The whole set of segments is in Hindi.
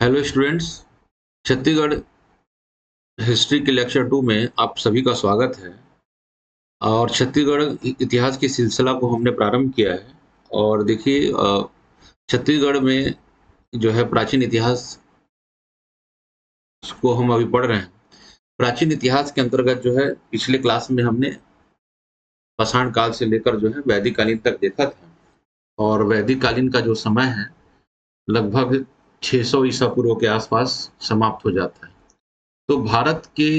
Hello students. छत्तीसगढ़ हिस्ट्री के लेक्चर 2 में आप सभी का स्वागत है। और छत्तीसगढ़ इतिहास के सिलसिला को हमने प्रारंभ किया है। और देखिए, छत्तीसगढ़ में जो है प्राचीन इतिहास को हम अभी पढ़ रहे हैं। प्राचीन इतिहास के अंतर्गत जो है पिछले क्लास में हमने पाषाण काल से लेकर जो है वैदिक कालीन तक देखा था। और वैदिक कालीन का जो समय है लगभग 600 ईसा पूर्व के आसपास समाप्त हो जाता है। तो भारत के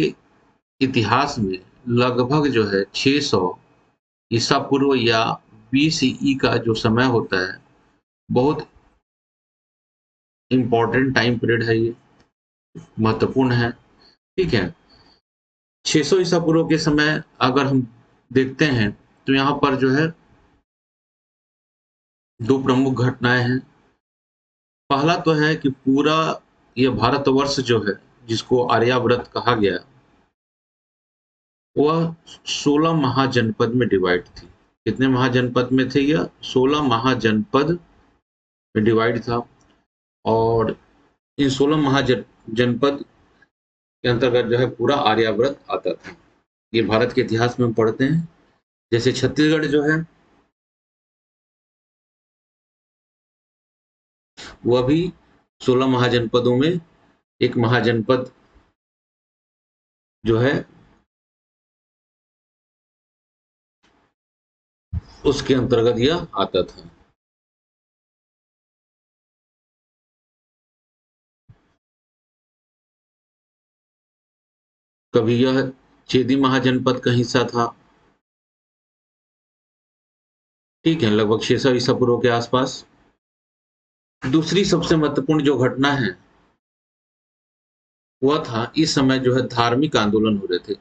इतिहास में लगभग जो है 600 ईसा पूर्व या BCE का जो समय होता है, बहुत इम्पोर्टेंट टाइम पीरियड है, ये महत्वपूर्ण है। ठीक है, 600 ईसा पूर्व के समय अगर हम देखते हैं तो यहाँ पर जो है दो प्रमुख घटनाएं हैं। पहला तो है कि पूरा ये भारतवर्ष जो है, जिसको आर्यावर्त कहा गया, वह 16 महाजनपद में डिवाइड थी। कितने महाजनपद में थे यह? 16 महाजनपद में डिवाइड था। और इन 16 महाजनपद के अंतर्गत जो है पूरा आर्यावर्त आता था। ये भारत के इतिहास में हम पढ़ते हैं। जैसे छत्तीसगढ़ जो है वह भी 16 महाजनपदों में एक महाजनपद जो है उसके अंतर्गत यह आता था। कभी यह चेदी महाजनपद का हिस्सा था। ठीक है, लगभग 600 ईसा पूर्व के आसपास। दूसरी सबसे महत्वपूर्ण जो घटना है वह था, इस समय जो है धार्मिक आंदोलन हो रहे थे।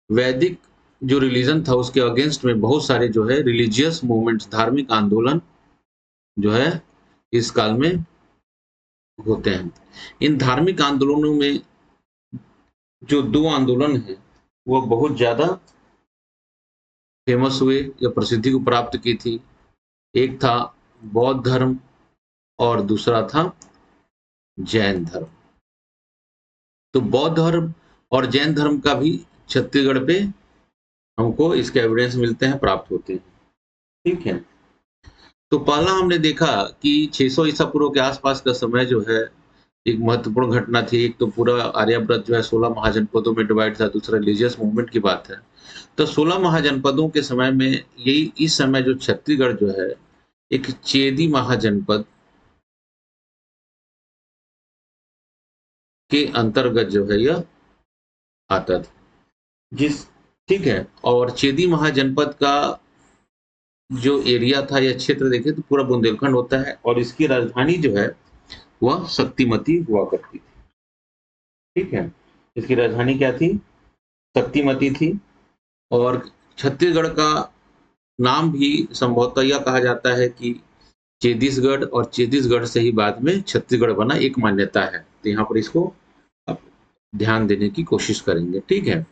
वैदिक जो रिलीजन था उसके अगेंस्ट में बहुत सारे जो है रिलीजियस मूवमेंट्स, धार्मिक आंदोलन जो है इस काल में होते हैं। इन धार्मिक आंदोलनों में जो दो आंदोलन हैं वो बहुत ज्यादा फेमस हुए या प्रसिद्धि को प्राप्त की थी। एक था बौद्ध धर्म और दूसरा था जैन धर्म। तो बौद्ध धर्म और जैन धर्म का भी छत्तीसगढ़ पे हमको इसके एविडेंस मिलते हैं, प्राप्त होते हैं। ठीक है, तो पहला हमने देखा कि 600 ईसा पूर्व के आसपास का समय जो है एक महत्वपूर्ण घटना थी। एक तो पूरा आर्यावर्त जो है 16 महाजनपदों में डिवाइड था। दूसरा रिलीजियस मूवमेंट की बात है। तो 16 महाजनपदों के समय में यही इस समय जो छत्तीसगढ़ जो है एक चेदी महाजनपद के अंतर्गत जो है यह आता था। जिस ठीक है, और चेदी महाजनपद का जो एरिया था या क्षेत्र देखें तो पूरा बुंदेलखंड होता है। और इसकी राजधानी जो है वह शक्तिमती हुआ करती थी। ठीक है, इसकी राजधानी क्या थी? शक्तिमती थी। और छत्तीसगढ़ का नाम भी संभवतः यह कहा जाता है कि चेदीसगढ़, और चेदीसगढ़ से ही बाद में छत्तीसगढ़ बना, एक मान्यता है। तो यहाँ पर इसको आप ध्यान देने की कोशिश करेंगे। ठीक है,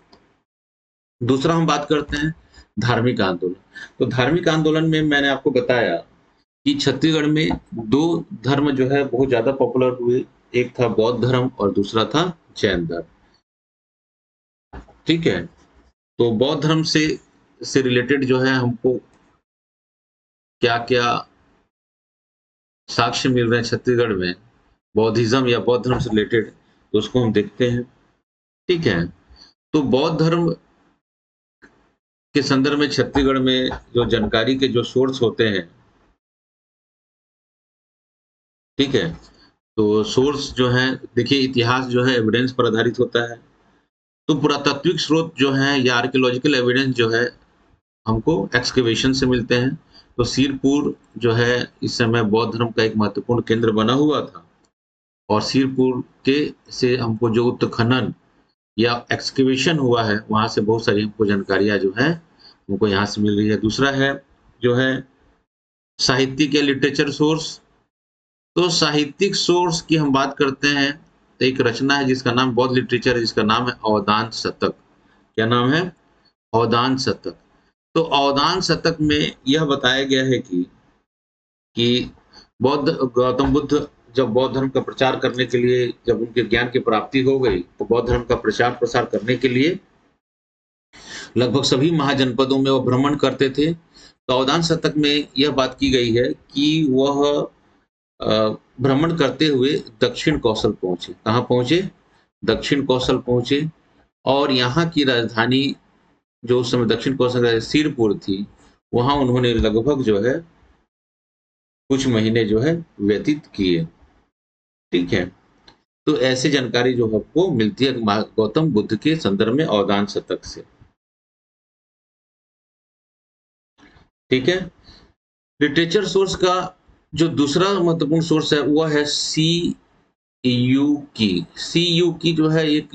दूसरा हम बात करते हैं धार्मिक आंदोलन। तो धार्मिक आंदोलन में मैंने आपको बताया कि छत्तीसगढ़ में दो धर्म जो है बहुत ज्यादा पॉपुलर हुए। एक था बौद्ध धर्म और दूसरा था जैन धर्म। ठीक है, तो बौद्ध धर्म से रिलेटेड जो है हमको क्या क्या साक्ष्य मिल रहे हैं छत्तीसगढ़ में बौद्धिज्म या बौद्ध धर्म से रिलेटेड, तो उसको हम देखते हैं। ठीक है, तो बौद्ध धर्म के संदर्भ में छत्तीसगढ़ में जो जानकारी के जो सोर्स होते हैं, ठीक है, तो सोर्स जो है देखिए, इतिहास जो है एविडेंस पर आधारित होता है। तो पुरातात्विक स्रोत जो है या आर्कियोलॉजिकल एविडेंस जो है हमको एक्सकेवेशन से मिलते हैं। तो सिरपुर जो है इस समय बौद्ध धर्म का एक महत्वपूर्ण केंद्र बना हुआ था। और सिरपुर के से हमको जो उत्खनन या एक्सकेवेशन हुआ है वहां से बहुत सारी हमको जानकारियां जो है हमको यहाँ से मिल रही है। दूसरा है जो है साहित्यिक या लिटरेचर सोर्स। तो साहित्यिक सोर्स की हम बात करते हैं तो एक रचना है जिसका नाम बौद्ध लिटरेचर है, जिसका नाम है अवदान शतक। क्या नाम है? अवदान शतक। तो अवदान शतक में यह बताया गया है कि बौद्ध गौतम बुद्ध जब बौद्ध धर्म का प्रचार करने के लिए, जब उनके ज्ञान की प्राप्ति हो गई, तो बौद्ध धर्म का प्रचार प्रसार करने के लिए लगभग सभी महाजनपदों में वो भ्रमण करते थे। तो अवधान शतक में यह बात की गई है कि वह भ्रमण करते हुए दक्षिण कौशल पहुंचे। कहाँ पहुंचे? दक्षिण कौशल पहुंचे, और यहाँ की राजधानी जो उस समय दक्षिण कौशल सिरपुर थी, वहां उन्होंने लगभग जो है कुछ महीने जो है व्यतीत किए। ठीक है, तो ऐसी जानकारी जो आपको मिलती है गौतम बुद्ध के संदर्भ में अवधान शतक से। ठीक है, लिटरेचर सोर्स का जो दूसरा महत्वपूर्ण सोर्स है वह है सी यू की। सी यू की जो है एक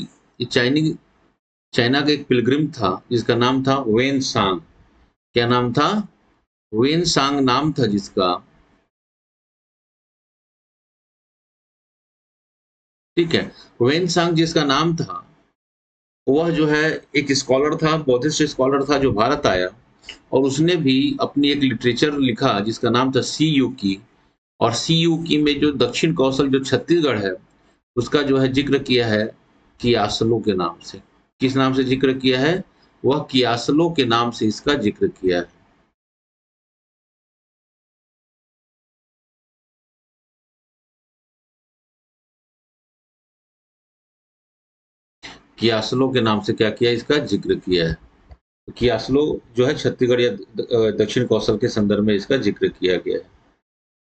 चाइना का एक पिलग्रिम था जिसका नाम था वेन सांग। क्या नाम था? वेन सांग नाम था जिसका। ठीक है, वेन सांग जिसका नाम था, वह जो है एक स्कॉलर था, बौद्धिस्ट स्कॉलर था जो भारत आया, और उसने भी अपनी एक लिटरेचर लिखा जिसका नाम था सी यू की। और सी यू की में जो दक्षिण कौशल जो छत्तीसगढ़ है, उसका जो है जिक्र किया है कियासलो के नाम से। किस नाम से जिक्र किया है? वह कियासलो के नाम से इसका जिक्र किया है। कियासलो के नाम से क्या किया? इसका जिक्र किया है। कियासलो जो है छत्तीसगढ़ या दक्षिण कौशल के संदर्भ में इसका जिक्र किया गया है।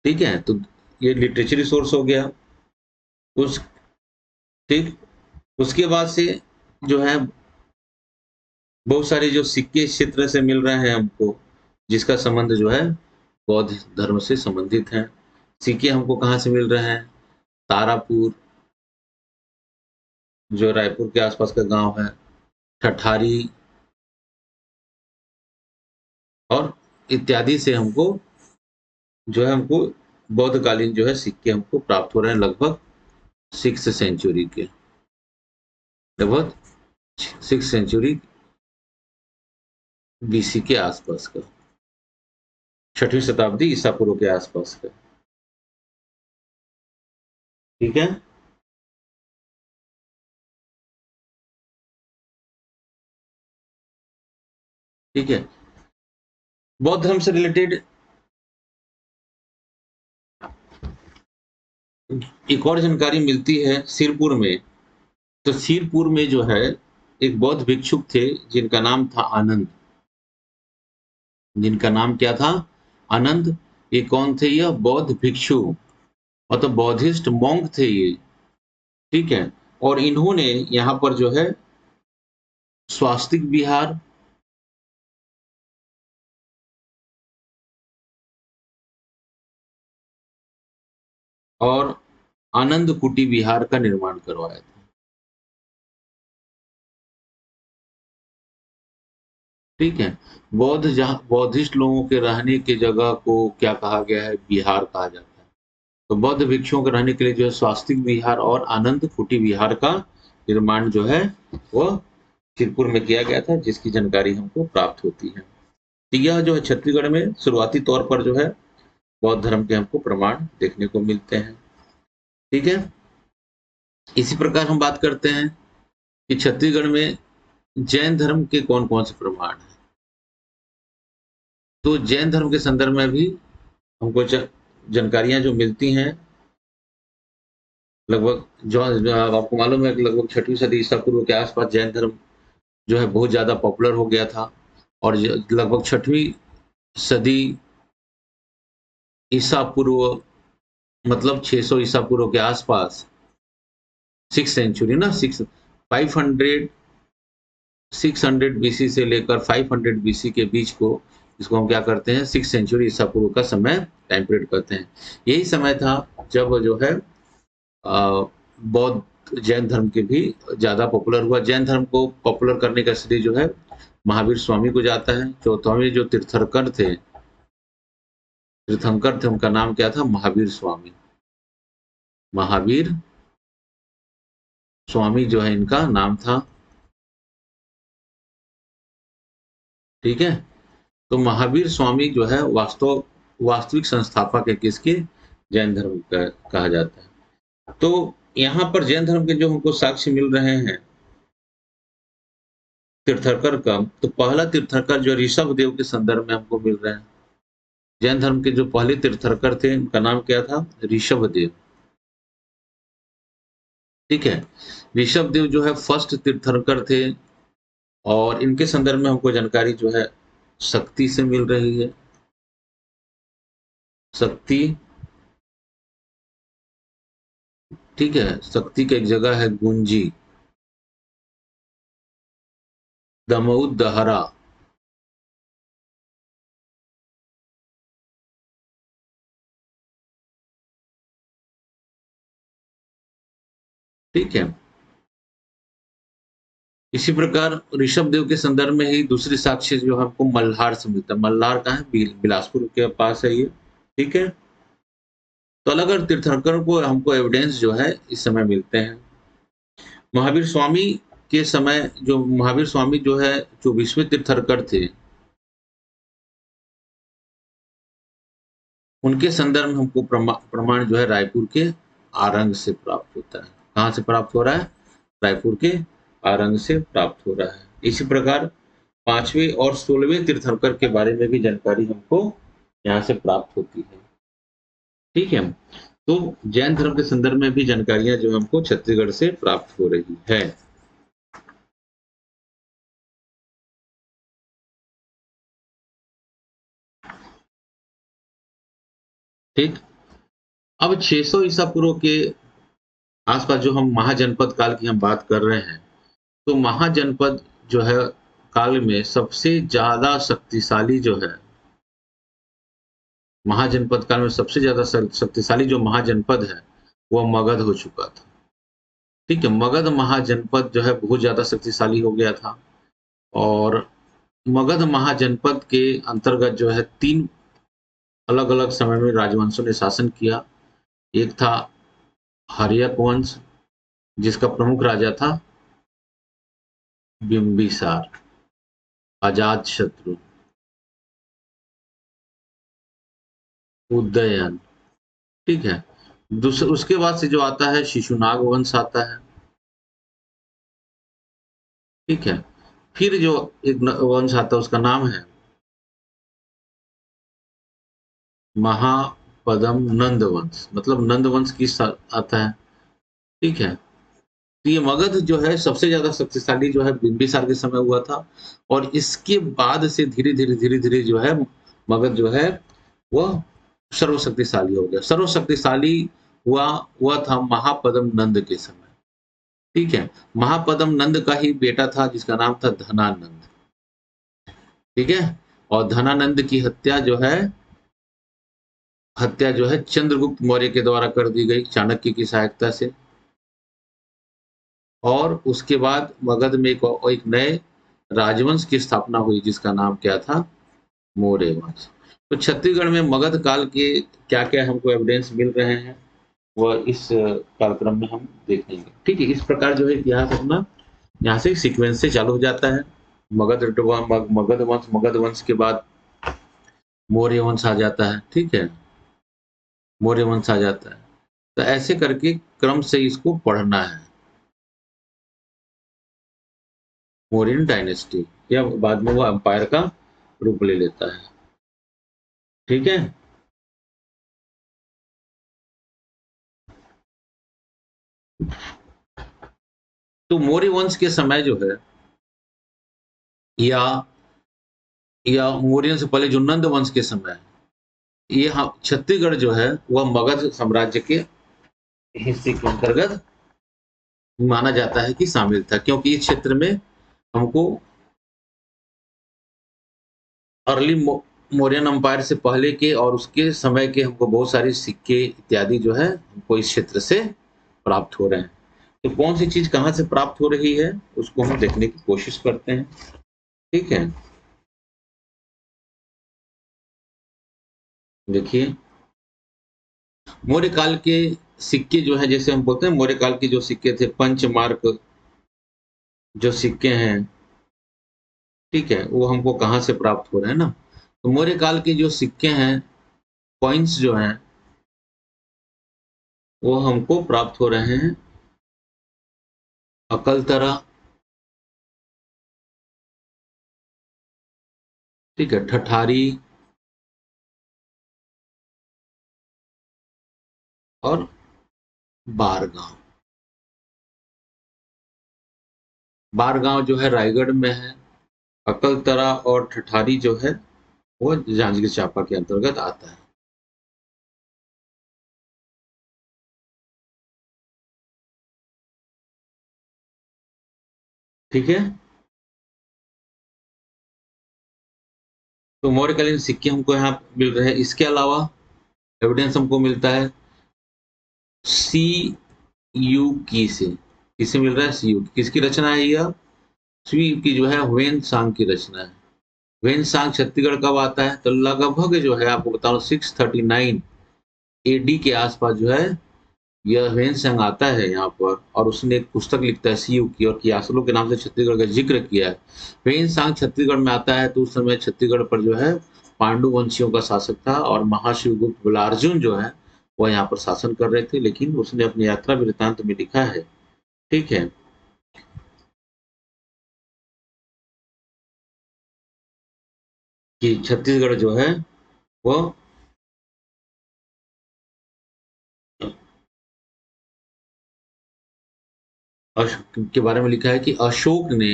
ठीक है, तो ये लिटरेचर सोर्स हो गया। उस ठीक, उसके बाद से जो है बहुत सारे जो सिक्के इस क्षेत्र से मिल रहे हैं हमको, जिसका संबंध जो है बौद्ध धर्म से संबंधित है। सिक्के हमको कहाँ से मिल रहे हैं? तारापुर, जो रायपुर के आसपास का गांव है, ठठारी और इत्यादि से हमको जो है हमको बौद्धकालीन जो है सिक्के हमको प्राप्त हो रहे हैं, लगभग 6th सेंचुरी के, लगभग 6th सेंचुरी बीसी के आसपास का, 6वीं शताब्दी ईसा पूर्व के आसपास का। ठीक है, ठीक है, बौद्ध धर्म से रिलेटेड एक और जानकारी मिलती है सिरपुर में। तो सिरपुर में जो है एक बौद्ध भिक्षुक थे जिनका नाम था आनंद। जिनका नाम क्या था? आनंद। ये कौन थे? यह बौद्ध भिक्षु, मतलब बौद्धिस्ट मॉन्क थे ये। ठीक है, और इन्होंने यहाँ पर जो है स्वास्तिक विहार, और आनंद कुटी विहार का निर्माण करवाया था। ठीक है, बौद्धिस्ट लोगों के रहने की जगह को क्या कहा गया है? विहार कहा जाता है। तो बौद्ध भिक्षुओं के रहने के लिए जो है स्वास्तिक विहार और आनंद कुटी विहार का निर्माण जो है वह सिरपुर में किया गया था, जिसकी जानकारी हमको प्राप्त होती है। तो यह जो है छत्तीसगढ़ में शुरुआती तौर पर जो है बौद्ध धर्म के हमको प्रमाण देखने को मिलते हैं। ठीक है, इसी प्रकार हम बात करते हैं कि छत्तीसगढ़ में जैन धर्म के कौन कौन से प्रमाण हैं। तो जैन धर्म के संदर्भ में भी हमको जानकारियां जो मिलती हैं, लगभग जो आपको मालूम है कि लगभग 6वीं सदी ईसा पूर्व के आसपास जैन धर्म जो है बहुत ज्यादा पॉपुलर हो गया था। और लगभग 6वीं सदी ईसा पूर्व, मतलब 600 ईसा पूर्व के आसपास, 6th सेंचुरी ना, 600 बीसी से लेकर 500 बीसी के बीच को, इसको हम क्या करते हैं? 6th सेंचुरी ईसा पूर्व का समय टाइम पीरियड कहते हैं। यही समय था जब जो है बौद्ध जैन धर्म के भी ज्यादा पॉपुलर हुआ। जैन धर्म को पॉपुलर करने का श्रेय जो है महावीर स्वामी को जाता है। चौथावें जो तीर्थंकर थे उनका नाम क्या था? महावीर स्वामी। महावीर स्वामी जो है इनका नाम था। ठीक है, तो महावीर स्वामी जो है वास्तविक संस्थापक है किसके? जैन धर्म का कहा जाता है। तो यहाँ पर जैन धर्म के जो हमको साक्ष्य मिल रहे हैं तीर्थंकर का, तो पहला तीर्थंकर जो ऋषभ देव के संदर्भ में हमको मिल रहा है। जैन धर्म के जो पहले तीर्थंकर थे उनका नाम क्या था? ऋषभ देव। ठीक है, ऋषभ देव जो है फर्स्ट तीर्थंकर थे और इनके संदर्भ में हमको जानकारी जो है शक्ति से मिल रही है। शक्ति, ठीक है, शक्ति की एक जगह है गुंजी, दमऊ दहरा, ठीक है। इसी प्रकार ऋषभ देव के संदर्भ में ही दूसरी साक्ष्य जो हमको मल्हार से मिलता है। मल्हार कहाँ है? बिलासपुर के पास है ये, ठीक है। तो अलग-अलग तीर्थंकरों को हमको एविडेंस जो है इस समय मिलते हैं। महावीर स्वामी के समय जो महावीर स्वामी जो है 24वें तीर्थंकर थे, उनके संदर्भ में हमको प्रमाण जो है रायपुर के आरंग से प्राप्त होता है। कहाँ से प्राप्त हो रहा है? रायपुर के आरंग से प्राप्त हो रहा है। इसी प्रकार 5वें और 16वें तीर्थंकर के बारे में भी जानकारी हमको यहाँ से प्राप्त होती है। ठीक है, तो जैन धर्म के संदर्भ में भी जानकारियां जो हमको छत्तीसगढ़ से प्राप्त हो रही है। ठीक, अब 600 ईसा पूर्व के आसपास जो हम महाजनपद काल की हम बात कर रहे हैं, तो महाजनपद जो है काल में सबसे ज्यादा शक्तिशाली जो है, महाजनपद काल में सबसे ज्यादा शक्तिशाली जो महाजनपद है वह मगध हो चुका था। ठीक है, मगध महाजनपद जो है बहुत ज्यादा शक्तिशाली हो गया था और मगध महाजनपद के अंतर्गत जो है 3 अलग-अलग समय में राजवंशों ने शासन किया। एक था हर्यक वंश, जिसका प्रमुख राजा था बिंबिसार, अजातशत्रु, उदयन, ठीक है। उसके बाद से जो आता है शिशुनाग वंश आता है, ठीक है। फिर जो एक वंश आता है उसका नाम है महापद्म नंद वंश, मतलब नंद वंश किस आता है, ठीक है। तो ये मगध जो है सबसे ज्यादा शक्तिशाली जो है बिंबिसार के समय हुआ था और इसके बाद से धीरे-धीरे जो है मगध जो है वह सर्वशक्तिशाली हो गया। सर्वशक्तिशाली हुआ था महापद्म नंद के समय, ठीक है। महापद्म नंद का ही बेटा था जिसका नाम था धनानंद, ठीक है। और धनानंद की हत्या जो है चंद्रगुप्त मौर्य के द्वारा कर दी गई चाणक्य की सहायता से। और उसके बाद मगध में एक नए राजवंश की स्थापना हुई जिसका नाम क्या था? मौर्य वंश। तो छत्तीसगढ़ में मगध काल के क्या-क्या हमको एविडेंस मिल रहे हैं वह इस कार्यक्रम में हम देखेंगे। ठीक है, इस प्रकार जो है इतिहास अपना यहाँ से सीक्वेंस से चालू हो जाता है। मगध वंश के बाद मौर्य वंश आ जाता है, ठीक है। मौर्य वंश आ जाता है। तो ऐसे करके क्रम से इसको पढ़ना है। मौर्यन डायनेस्टी या बाद में वो एम्पायर का रूप ले लेता है, ठीक है। तो मौर्य वंश के समय जो है या मौर्य से पहले जो नंद वंश के समय ये छत्तीसगढ़ जो है वह मगध साम्राज्य के हिस्से के अंतर्गत माना जाता है कि शामिल था, क्योंकि इस क्षेत्र में हमको अर्ली मौर्यन एम्पायर से पहले के और उसके समय के हमको बहुत सारे सिक्के इत्यादि जो है हमको इस क्षेत्र से प्राप्त हो रहे हैं। तो कौन सी चीज कहाँ से प्राप्त हो रही है उसको हम देखने की कोशिश करते हैं, ठीक है। देखिए, मौर्य काल के सिक्के जो है, जैसे हम बोलते हैं मौर्य काल के जो सिक्के थे पंचमार्क जो सिक्के हैं, ठीक है, वो हमको कहाँ से प्राप्त हो रहे हैं ना। तो मौर्य काल के जो सिक्के हैं, कॉइन्स जो हैं, वो हमको प्राप्त हो रहे हैं अकलतरा, ठीक है, ठठारी और बारगांव। बारगांव जो है रायगढ़ में है, अकलतरा और ठठारी जो है वो जांजगीर चांपा के अंतर्गत आता है। ठीक है, तो मौर्यकालीन सिक्के हमको यहाँ मिल रहे हैं। इसके अलावा एविडेंस हमको मिलता है सी यू की से। किससे मिल रहा है? सी यू। किसकी रचना है यह? सी यू की जो है ह्वेन सांग की रचना है। ह्वेन सांग छत्तीसगढ़ कब आता है? तो लगभग जो है आपको बता रहा हूँ 639 एडी के आसपास जो है यह ह्वेन सांग आता है यहाँ पर, और उसने एक पुस्तक लिखता है सी यू की, और कियासलो के नाम से छत्तीसगढ़ का जिक्र किया है। ह्वेन सांग छत्तीसगढ़ में आता है तो उस समय छत्तीसगढ़ पर जो है पांडु वंशियों का शासक था, और महाशिवगुप्त बलार्जुन जो है वह यहाँ पर शासन कर रहे थे, लेकिन उसने अपनी यात्रा वृत्तांत में लिखा है, ठीक है, कि छत्तीसगढ़ जो है वह के बारे में लिखा है कि अशोक ने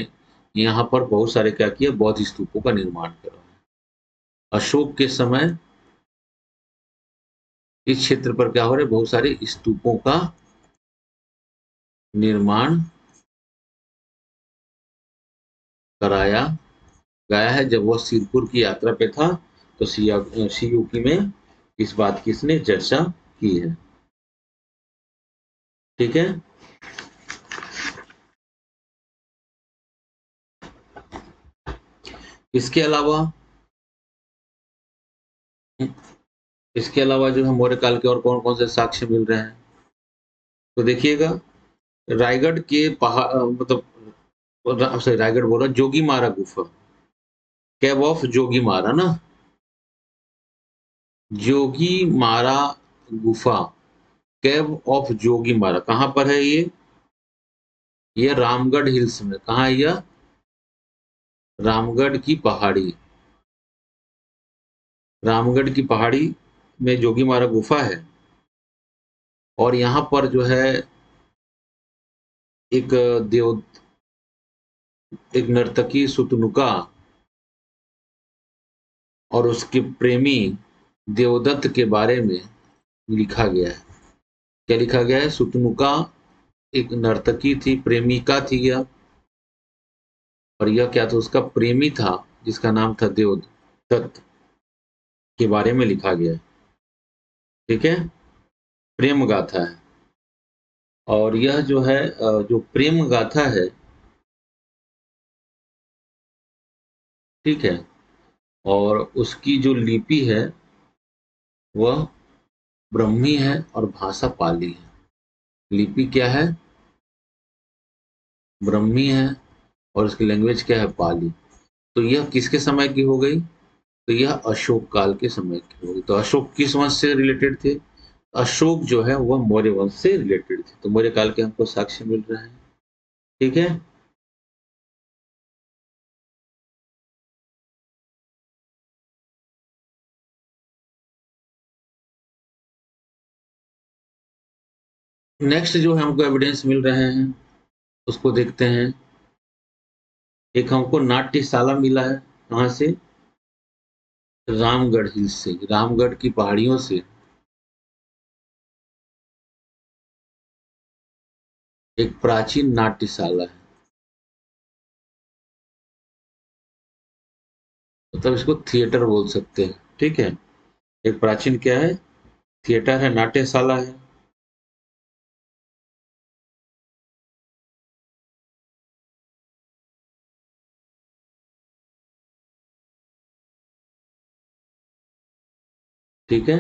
यहाँ पर बहुत सारे क्या किया, बौद्ध स्तूपों का निर्माण करा। अशोक के समय इस क्षेत्र पर क्या हो रहा है, बहुत सारे स्तूपों का निर्माण कराया गया है। जब वह सिरपुर की यात्रा पे था तो सीयूकी में इस बात की इसने चर्चा की है। ठीक है, इसके अलावा इसके अलावा जो है मौर्य काल के और कौन कौन से साक्ष्य मिल रहे हैं, तो देखिएगा, रायगढ़ के पहाड़, मतलब सॉरी रायगढ़ बोल रहा, जोगी मारा गुफा, केव ऑफ जोगी मारा ना, जोगी मारा गुफा, केव ऑफ जोगी मारा कहाँ पर है ये रामगढ़ हिल्स में। कहाँ है यह? रामगढ़ की पहाड़ी, रामगढ़ की पहाड़ी में जोगी मारा गुफा है। और यहाँ पर जो है एक देव एक नर्तकी सुतनुका और उसके प्रेमी देवदत्त के बारे में लिखा गया है। क्या लिखा गया है? सुतनुका एक नर्तकी थी, प्रेमिका थी यह, और यह क्या था, उसका प्रेमी था जिसका नाम था देवदत्त, के बारे में लिखा गया है। ठीक है, प्रेम गाथा है। और यह जो है जो प्रेम गाथा है, ठीक है, और उसकी जो लिपि है वह ब्रह्मी है और भाषा पाली है। लिपि क्या है? ब्रह्मी है, और इसकी लैंग्वेज क्या है? पाली। तो यह किसके समय की हो गई? तो यह अशोक काल के समय की हो गई। तो अशोक किस वंश से रिलेटेड थे? अशोक जो है वह मौर्य वंश से रिलेटेड थे। तो मौर्य काल के हमको साक्ष्य मिल रहे हैं। ठीक है, नेक्स्ट जो हमको एविडेंस मिल रहे हैं उसको देखते हैं। एक हमको नाट्यशाला मिला है, कहाँ से? रामगढ़ हिल्स से, रामगढ़ की पहाड़ियों से एक प्राचीन नाट्यशाला है। मतलब इसको थिएटर बोल सकते हैं। ठीक है, एक प्राचीन क्या है? थिएटर है, नाट्यशाला है। ठीक है,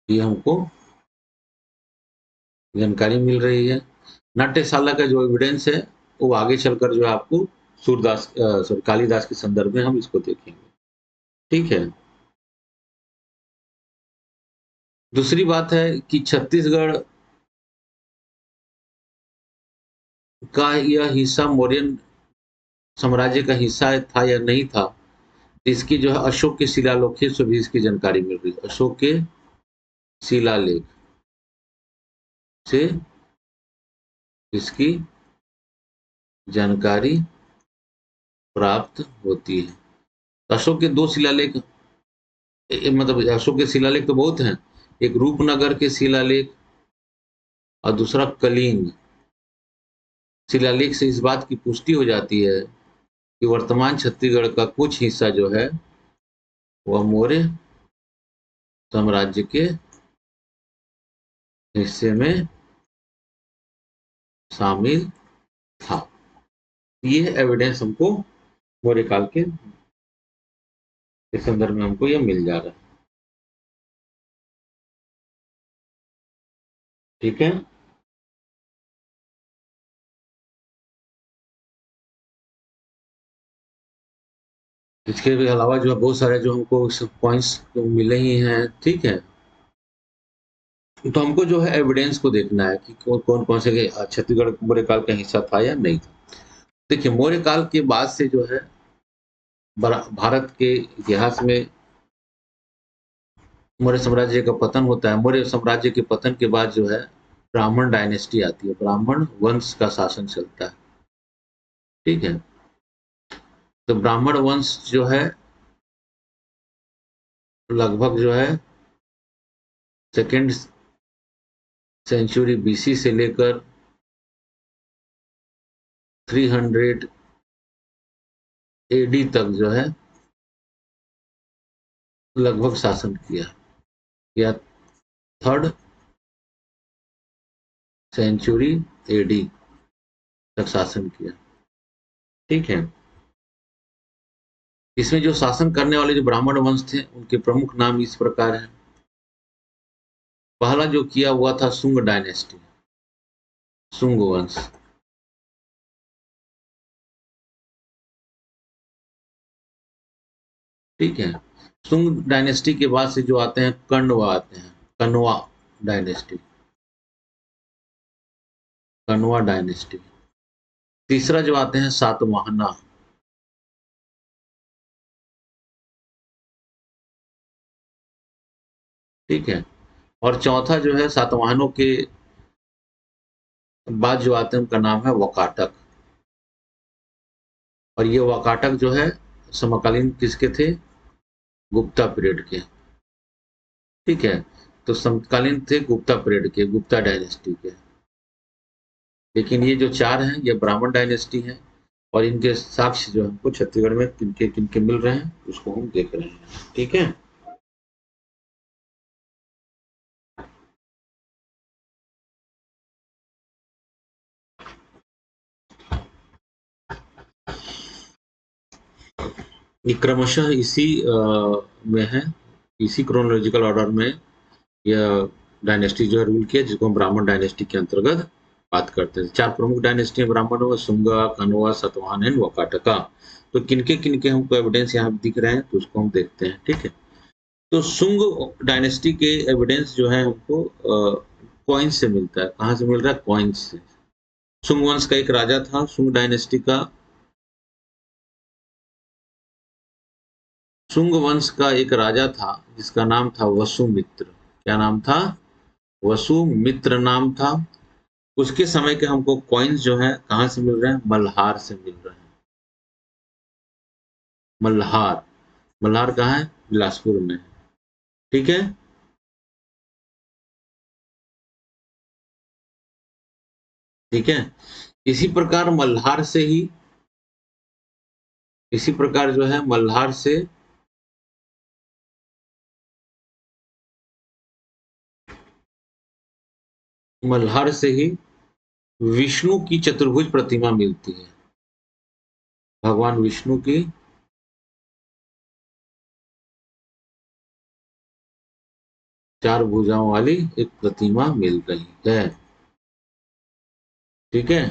ये हमको जानकारी मिल रही है। नाट्यशाला का जो एविडेंस है, वो आगे चलकर जो है आपको सूरदास सॉरी कालिदास के संदर्भ में हम इसको देखेंगे। ठीक है? दूसरी बात है कि छत्तीसगढ़ का यह हिस्सा मौर्यन साम्राज्य का हिस्सा था या नहीं था, इसकी जो है अशोक के शिलालेखों से भी इसकी जानकारी मिल रही है। अशोक के शिलालेख से इसकी जानकारी प्राप्त होती है। अशोक के 2 शिलालेख मतलब अशोक के शिलालेख तो बहुत हैं। एक रूपनगर के शिलालेख और दूसरा कलिंग शिलालेख से इस बात की पुष्टि हो जाती है कि वर्तमान छत्तीसगढ़ का कुछ हिस्सा जो है वह मौर्य साम्राज्य के हिस्से में शामिल था। ये एविडेंस हमको मौर्य काल के संदर्भ में हमको यह मिल जा रहा है। ठीक है? इसके भी अलावा जो है बहुत सारे जो हमको पॉइंट्स मिले ही हैं। ठीक है? तो हमको जो है एविडेंस को देखना है कि कौन-कौन से छत्तीसगढ़ मौर्य काल का हिस्सा था या नहीं था। देखिए मौर्य काल के बाद से जो है भारत के इतिहास में मौर्य साम्राज्य का पतन होता है। मौर्य साम्राज्य के पतन के बाद जो है ब्राह्मण डायनेस्टी आती है, ब्राह्मण वंश का शासन चलता है। ठीक है? तो ब्राह्मण वंश जो है लगभग जो है सेकेंड सेंचुरी बीसी से लेकर 300 एडी तक जो है लगभग शासन किया, या थर्ड सेंचुरी एडी तक शासन किया। ठीक है? इसमें जो शासन करने वाले जो ब्राह्मण वंश थे उनके प्रमुख नाम इस प्रकार हैं। पहला जो किया हुआ था शुंग डायनेस्टी, शुंग वंश। ठीक है? शुंग डायनेस्टी के बाद से जो आते हैं कण्वा आते हैं, कण्वा डायनेस्टी, कण्वा डायनेस्टी। तीसरा जो आते हैं सातवाहना। ठीक है? और चौथा जो है सातवाहनों के बाद जो आते हैं उनका नाम है वकाटक। और ये वकाटक जो है समकालीन किसके थे? गुप्ता पीरियड के। ठीक है? तो समकालीन थे गुप्ता पीरियड के, गुप्ता डायनेस्टी के। लेकिन ये जो 4 हैं ये ब्राह्मण डायनेस्टी हैं और इनके साक्ष्य जो हमको छत्तीसगढ़ में किनके मिल रहे हैं उसको हम देख रहे हैं। ठीक है? ये क्रमशः इसी में है, इसी क्रोनोलॉजिकल ऑर्डर में यह डायनेस्टी जो है रूल किया, जिसको हम ब्राह्मण डायनेस्टी के अंतर्गत बात करते हैं। 4 प्रमुख डायनेस्टी ब्राह्मणों में शुंगा, कण्वा, सातवाहन एंड वाकाटका। तो किनके हमको एविडेंस यहाँ दिख रहे हैं तो उसको हम देखते हैं। ठीक है? तो शुंग डायनेस्टी के एविडेंस जो है हमको कॉइन्स से मिलता है। कहाँ से मिल रहा है? कॉइन्स से। शुंग वंश का एक राजा था शुंग डायनेस्टी का, शुंग वंश का एक राजा था जिसका नाम था वसुमित्र। क्या नाम था? वसुमित्र नाम था। उसके समय के हमको कॉइन्स जो है कहाँ से मिल रहे हैं? मल्हार से मिल रहे हैं। मल्हार, मल्हार कहाँ है? बिलासपुर में। ठीक है? ठीक है? इसी प्रकार मल्हार से ही, इसी प्रकार जो है मल्हार से मल्हार से ही विष्णु की चतुर्भुज प्रतिमा मिलती है। भगवान विष्णु की 4 भुजाओं वाली एक प्रतिमा मिल रही है। ठीक है?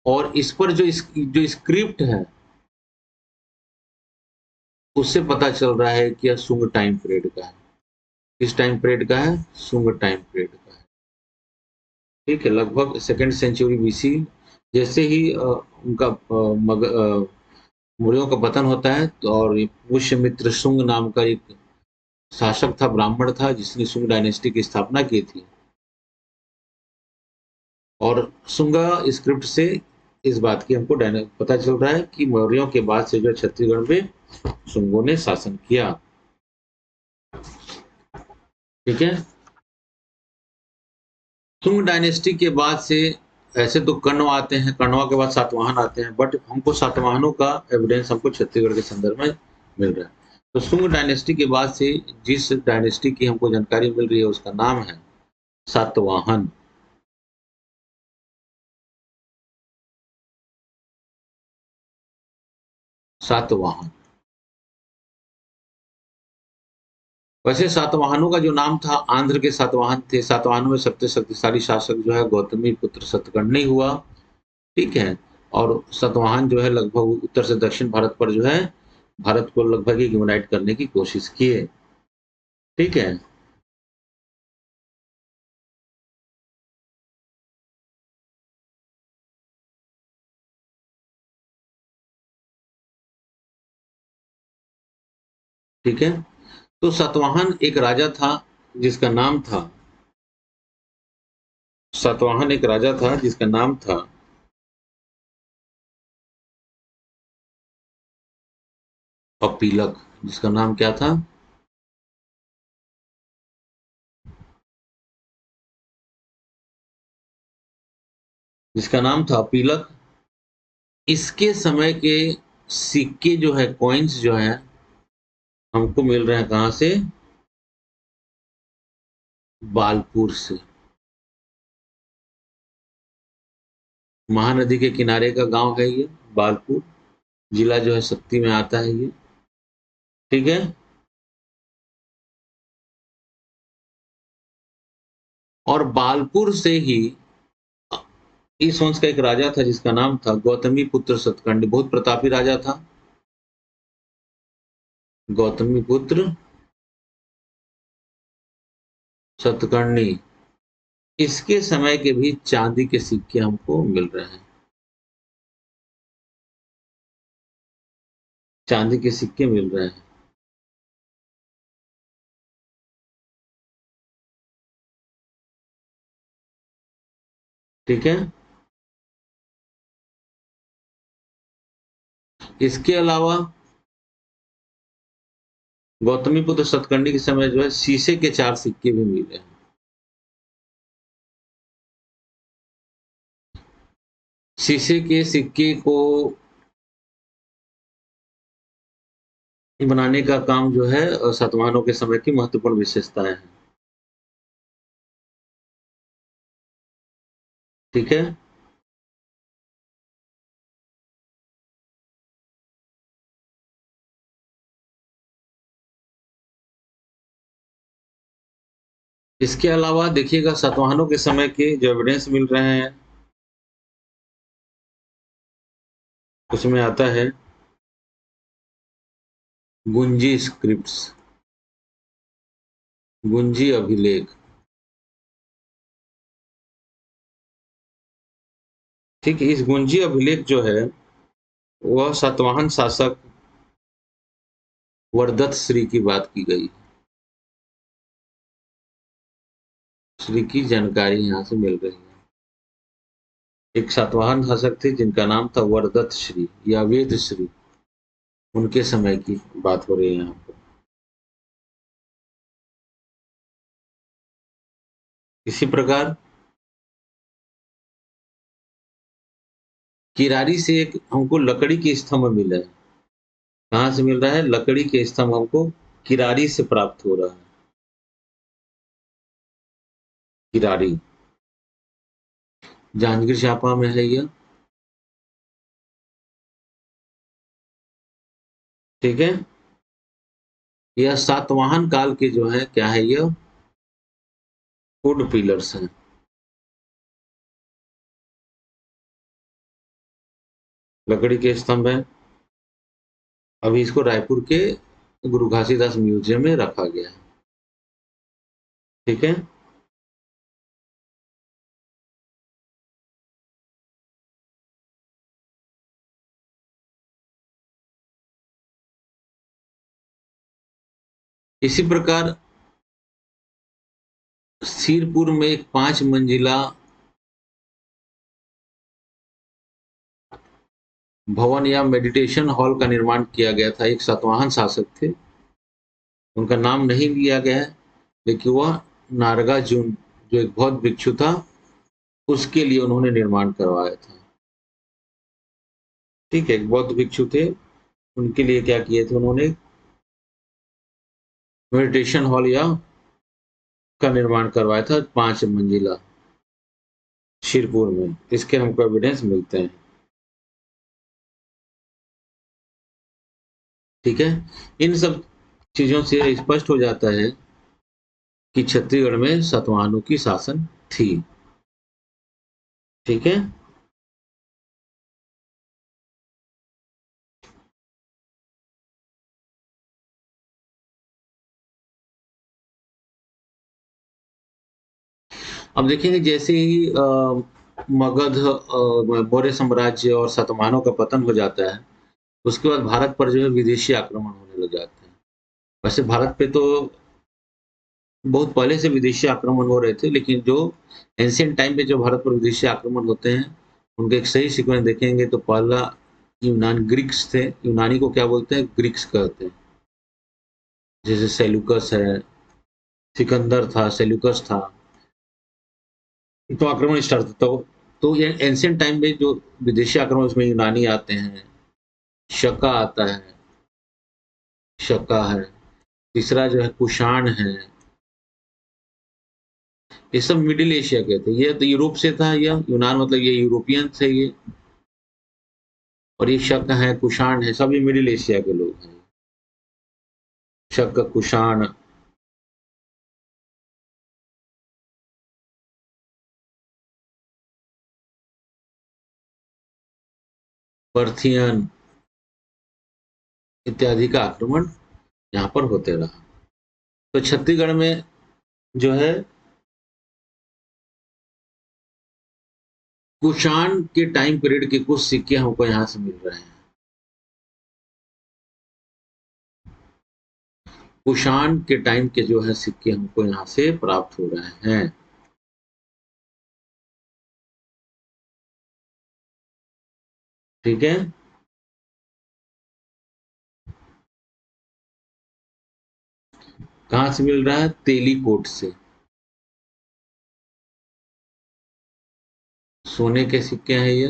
और इस पर जो स्क्रिप्ट है, उससे पता चल रहा है कि यह सुंग टाइम पीरियड का है। किस टाइम पीरियड का है? सुंग टाइम पीरियड का है। ठीक है, लगभग सेकंड सेंचुरी बीसी। जैसे ही उनका मौर्यों का पतन होता है तो और पुष्यमित्र शुंग नाम का एक शासक था, ब्राह्मण था, जिसने शुंग डायनेस्टी की स्थापना की थी। और शुंगा स्क्रिप्ट से इस बात की हमको पता चल रहा है कि मौर्यों के बाद से जो छत्तीसगढ़ में शुंगों ने शासन किया। ठीक है। शुंग डायनेस्टी के बाद से ऐसे तो कण्व आते हैं, कण्वा के बाद सातवाहन आते हैं, बट हमको सातवाहनों का एविडेंस हमको छत्तीसगढ़ के संदर्भ में मिल रहा है। तो शुंग डायनेस्टी के बाद से जिस डायनेस्टी की हमको जानकारी मिल रही है उसका नाम है सातवाहन। सातवाहन। वैसे सातवाहनों का जो नाम था, आंध्र के सातवाहन थे। सातवाहनों में सबसे शक्तिशाली शासक जो है गौतमी पुत्र सतकर्णी हुआ। ठीक है। और सातवाहन जो है लगभग उत्तर से दक्षिण भारत पर जो है भारत को लगभग ही यूनाइट करने की कोशिश किए। ठीक है। ठीक है। तो सातवाहन एक राजा था जिसका नाम था सातवाहन एक राजा था जिसका नाम था अपीलक। जिसका नाम क्या था? जिसका नाम था अपीलक। इसके समय के सिक्के जो है, कॉइन्स जो है, हमको मिल रहे हैं कहां से? बालपुर से। महानदी के किनारे का गांव है ये बालपुर। जिला जो है शक्ति में आता है ये। ठीक है। और बालपुर से ही इस वंश का एक राजा था जिसका नाम था गौतमी पुत्र सतकर्णी। बहुत प्रतापी राजा था गौतमी पुत्र सतकर्णी। इसके समय के भी चांदी के सिक्के हमको मिल रहे हैं। चांदी के सिक्के मिल रहे हैं। ठीक है। इसके अलावा गौतमीपुत्र सतकर्णी के समय जो है शीशे के 4 सिक्के भी मिले हैं। शीशे के सिक्के को बनाने का काम जो है सातवाहनों के समय की महत्वपूर्ण विशेषताएं हैं। ठीक है। इसके अलावा देखिएगा सातवाहनों के समय के जो एविडेंस मिल रहे हैं उसमें आता है गुंजी स्क्रिप्ट्स, गुंजी अभिलेख। ठीक है। इस गुंजी अभिलेख जो है वह सातवाहन शासक वरदत्त श्री की बात की गई। श्री की जानकारी यहाँ से मिल रही है। एक सातवाहन शासक थे जिनका नाम था वरदत्त श्री या वेद श्री। उनके समय की बात हो रही है यहाँ पर। इसी प्रकार किरारी से एक हमको लकड़ी के स्तंभ मिला है। कहाँ से मिल रहा है? लकड़ी के स्तंभ हमको किरारी से प्राप्त हो रहा है। किरारी जांजगीर चांपा में है यह। ठीक है। यह सातवाहन काल के जो है क्या है, यह वुड पिलर्स हैं। लकड़ी के स्तंभ है। अभी इसको रायपुर के गुरु घासीदास म्यूजियम में रखा गया है। ठीक है। इसी प्रकार सिरपुर में एक 5 मंजिला भवन या मेडिटेशन हॉल का निर्माण किया गया था। एक सातवाहन शासक थे, उनका नाम नहीं लिया गया है, लेकिन वह नागार्जुन जो एक बौद्ध भिक्षु था, उसके लिए उन्होंने निर्माण करवाया था। ठीक है, एक बौद्ध भिक्षु थे, उनके लिए क्या किए थे उन्होंने, मेडिटेशन हॉल या का निर्माण करवाया था 5 मंजिला शिरपुर में। इसके हमको एविडेंस मिलते हैं। ठीक है, इन सब चीजों से स्पष्ट हो जाता है कि छत्तीसगढ़ में सातवाहनों की शासन थी। ठीक है। अब देखेंगे जैसे ही मगध मौर्य साम्राज्य और सातवाहनों का पतन हो जाता है, उसके बाद भारत पर जो है विदेशी आक्रमण होने लग जाते हैं। वैसे भारत पे तो बहुत पहले से विदेशी आक्रमण हो रहे थे, लेकिन जो एंशिएंट टाइम पे जो भारत पर विदेशी आक्रमण होते हैं, उनके एक सही सीक्वेंस देखेंगे तो पहला यूनान ग्रीक्स थे। यूनानी को क्या बोलते हैं? ग्रीक्स कहते हैं। जैसे सेल्यूकस है, सिकंदर था, सेल्यूकस था, तो आक्रमण स्टार्ट होता हो। तो ये एंशिएंट टाइम में जो विदेशी आक्रमण, उसमें यूनानी आते हैं, शका आता है, शका है, तीसरा जो है कुषाण है। ये सब मिडिल एशिया के थे। ये तो यूरोप से था, या यूनान मतलब ये यूरोपियन थे ये। और ये शक है, कुषाण है, सब ये मिडिल एशिया के लोग हैं। शक, कुषाण, पर्थियन इत्यादि का आक्रमण यहाँ पर होते रहा। तो छत्तीसगढ़ में जो है कुषाण के टाइम पीरियड के कुछ सिक्के हमको यहाँ से मिल रहे हैं। कुषाण के टाइम के जो है सिक्के हमको यहाँ से प्राप्त हो रहे हैं। ठीक है। कहाँ से मिल रहा है? तेलीकोट से। सोने के सिक्के हैं ये,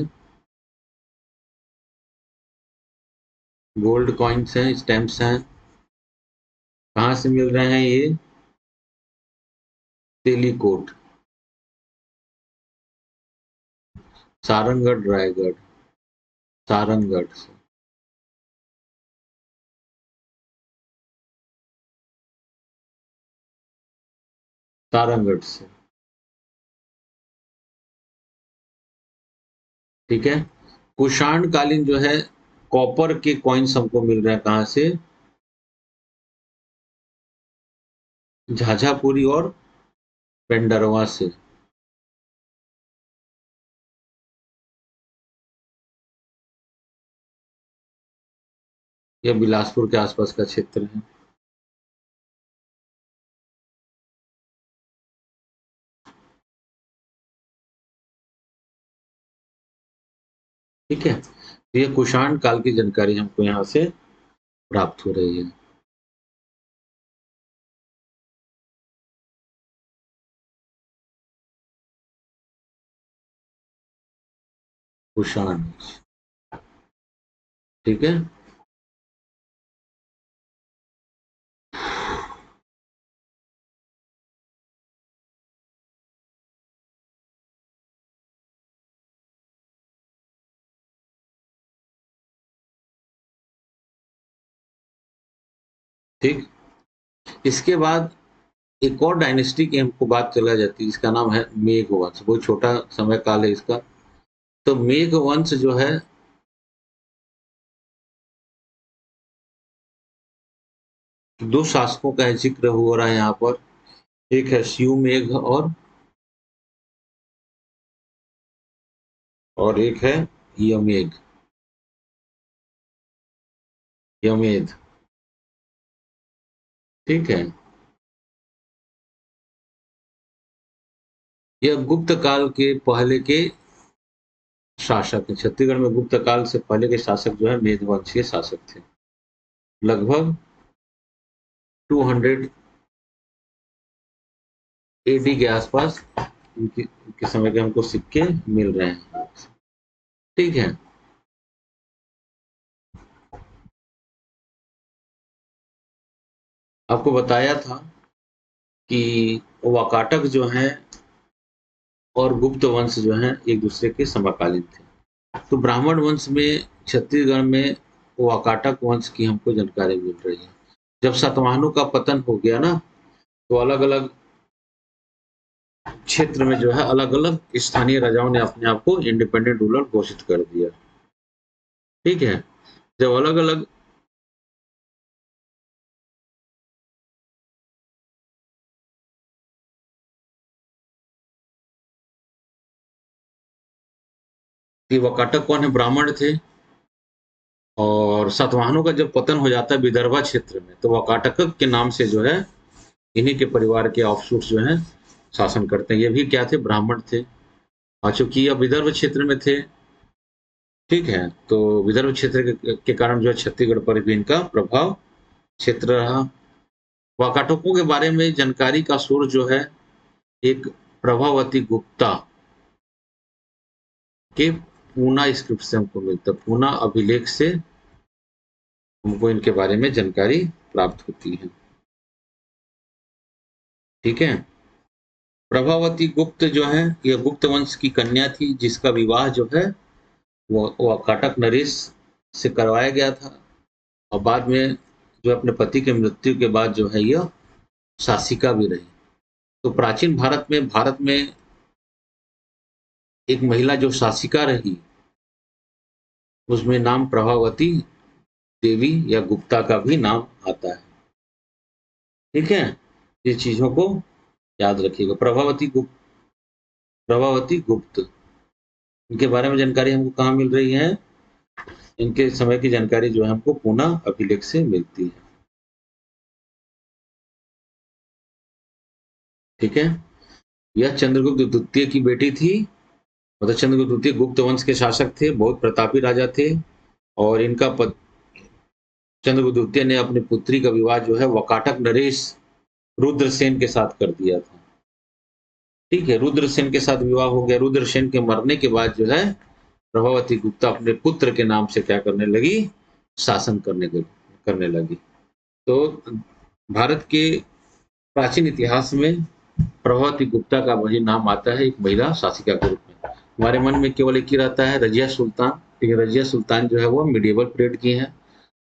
गोल्ड कॉइन्स हैं, स्टैम्प्स हैं। कहाँ से मिल रहे हैं ये? तेलीकोट, सारंगढ़, रायगढ़, सारंगढ़ से। सारंगढ़ से। ठीक है। कुषाण कालीन जो है कॉपर के कॉइन्स हमको मिल रहे हैं। कहाँ से? झाझापुरी और पेंडरवा से। यह बिलासपुर के आसपास का क्षेत्र है। ठीक है, ये कुषाण काल की जानकारी हमको यहाँ से प्राप्त हो रही है। कुषाण। ठीक है। ठीक, इसके बाद एक और डायनेस्टी की हमको बात चला जाती है, इसका नाम है मेघ वंश। बहुत छोटा समय काल है इसका। तो मेघ वंश जो है दो शासकों का जिक्र हो रहा है यहाँ पर, एक है स्युमेघ और एक है यमेघ, यमेध। ठीक है, यह गुप्त काल के पहले के शासक है। छत्तीसगढ़ में गुप्त काल से पहले के शासक जो है मेघवंशीय शासक थे। लगभग 200 एडी के आसपास उनके समय के हमको सिक्के मिल रहे हैं। ठीक है, आपको बताया था कि वाकाटक जो हैं और गुप्त वंश जो हैं एक दूसरे के समकालीन थे। तो ब्राह्मण वंश में छत्तीसगढ़ में वाकाटक वंश की हमको जानकारी मिल रही है। जब सातवाहनों का पतन हो गया ना, तो अलग अलग क्षेत्र में जो है अलग अलग स्थानीय राजाओं ने अपने आप को इंडिपेंडेंट रूलर घोषित कर दिया। ठीक है, जब अलग अलग वाकाटक कौन है, ब्राह्मण थे। और सातवाहनों का जब पतन हो जाता है विदर्भा क्षेत्र में, तो वाकाटक के नाम से जो है इन्हीं के परिवार के ऑफशूट्स जो हैं शासन करते हैं। ये भी क्या थे, ब्राह्मण थे। और चूंकि यह विदर्भ क्षेत्र में थे, ठीक है, तो विदर्भ क्षेत्र के कारण जो है छत्तीसगढ़ पर भी इनका प्रभाव क्षेत्र रहा। वाकाटकों के बारे में जानकारी का सोर्स जो है एक प्रभावती गुप्ता के पूना स्क्रिप्ट से हमको मिलता है। पूना अभिलेख से हमको इनके बारे में जानकारी प्राप्त होती है। ठीक है, प्रभावती गुप्त जो है यह गुप्त वंश की कन्या थी, जिसका विवाह जो है वो वाकाटक नरेश से करवाया गया था। और बाद में जो अपने पति के मृत्यु के बाद जो है यह शासिका भी रही। तो प्राचीन भारत में एक महिला जो शासिका रही, उसमें नाम प्रभावती देवी या गुप्ता का भी नाम आता है। ठीक है, ये चीजों को याद रखिएगा। प्रभावती गुप्त, इनके बारे में जानकारी हमको कहाँ मिल रही है, इनके समय की जानकारी जो है हमको पूना अभिलेख से मिलती है। ठीक है, यह चंद्रगुप्त द्वितीय की बेटी थी। मतलब चंद्रगुप्त द्वितीय गुप्त वंश के शासक थे, बहुत प्रतापी राजा थे। और इनका चंद्रगुप्त द्वितीय ने अपनी पुत्री का विवाह जो है वाकाटक नरेश रुद्रसेन के साथ कर दिया था। ठीक है, रुद्रसेन के साथ विवाह हो गया। रुद्रसेन के मरने के बाद जो है प्रभावती गुप्ता अपने पुत्र के नाम से क्या करने लगी, शासन करने लगी। तो भारत के प्राचीन इतिहास में प्रभावती गुप्ता का वही नाम आता है एक महिला शासिका के रूप में। हमारे मन में केवल एक ही रहता है, रजिया सुल्तान। ठीक है, रजिया सुल्तान जो है वो मिडिएवल पीरियड की है